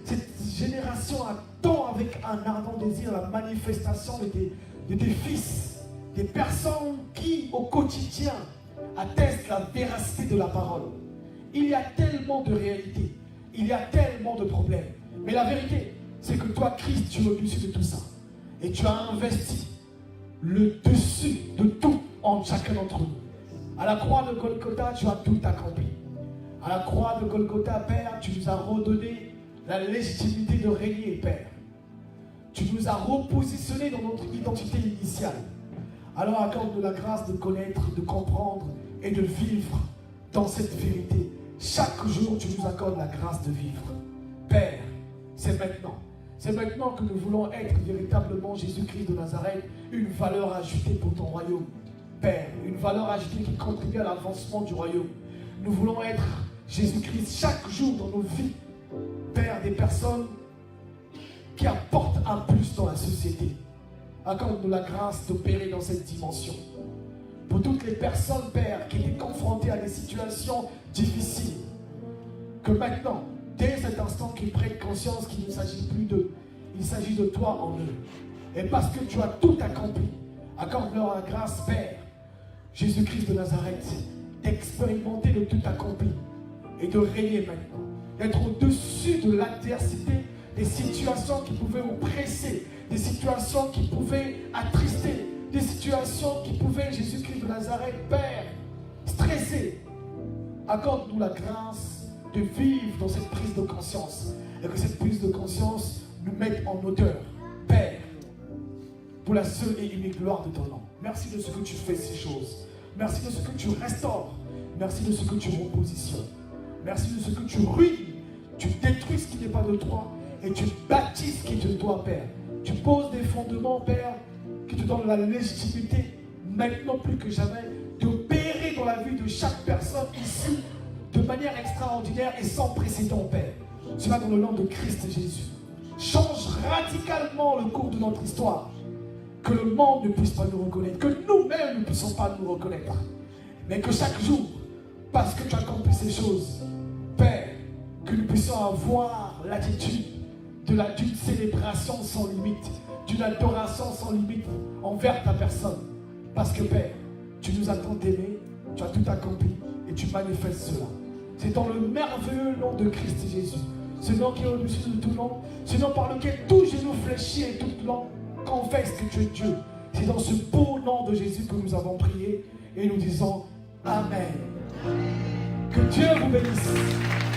Cette génération attend avec un ardent désir la manifestation de tes fils, des personnes qui au quotidien attestent la véracité de la parole. Il y a tellement de réalités, il y a tellement de problèmes. Mais la vérité, c'est que toi, Christ, tu es au-dessus de tout ça. Et tu as investi le dessus de tout en chacun d'entre nous. À la croix de Golgotha, tu as tout accompli. À la croix de Golgotha, Père, tu nous as redonné la légitimité de régner, Père. Tu nous as repositionnés dans notre identité initiale. Alors accorde-nous la grâce de connaître, de comprendre et de vivre dans cette vérité. Chaque jour, tu nous accordes la grâce de vivre. Père, c'est maintenant. C'est maintenant que nous voulons être véritablement Jésus-Christ de Nazareth, une valeur ajoutée pour ton royaume. Père, une valeur ajoutée qui contribue à l'avancement du royaume. Nous voulons être Jésus-Christ chaque jour dans nos vies. Père, des personnes qui apportent un plus dans la société. Accorde-nous la grâce d'opérer dans cette dimension. Pour toutes les personnes, Père, qui étaient confrontées à des situations difficiles, que maintenant, dès cet instant, qu'ils prennent conscience qu'il ne s'agit plus d'eux, il s'agit de toi en eux. Et parce que tu as tout accompli, accorde-leur la grâce, Père, Jésus-Christ de Nazareth, d'expérimenter le tout accompli et de régner maintenant, d'être au-dessus de l'adversité, des situations qui pouvaient oppresser, des situations qui pouvaient attrister, des situations qui pouvaient, Jésus-Christ de Nazareth, Père, stresser. Accorde-nous la grâce de vivre dans cette prise de conscience et que cette prise de conscience nous mette en hauteur, Père, pour la seule et unique gloire de ton nom. Merci de ce que tu fais ces choses. Merci de ce que tu restaures. Merci de ce que tu repositionnes. Merci de ce que tu ruines. Tu détruis ce qui n'est pas de toi et tu bâtis ce qui est de toi, Père. Tu poses des fondements, Père, qui te donnent la légitimité, maintenant plus que jamais, d'opérer dans la vie de chaque personne ici de manière extraordinaire et sans précédent, Père. Cela dans le nom de Christ Jésus. Change radicalement le cours de notre histoire. Que le monde ne puisse pas nous reconnaître, que nous-mêmes ne puissions pas nous reconnaître. Mais que chaque jour, parce que tu as accompli ces choses, Père, que nous puissions avoir l'attitude d'une célébration sans limite, d'une adoration sans limite envers ta personne. Parce que Père, tu nous as tant aimés, tu as tout accompli et tu manifestes cela. C'est dans le merveilleux nom de Christ Jésus, ce nom qui est au-dessus de tout nom, ce nom par lequel tout genou fléchit et toute langue confesse que tu es Dieu. C'est dans ce beau nom de Jésus que nous avons prié et nous disons Amen. Que Dieu vous bénisse.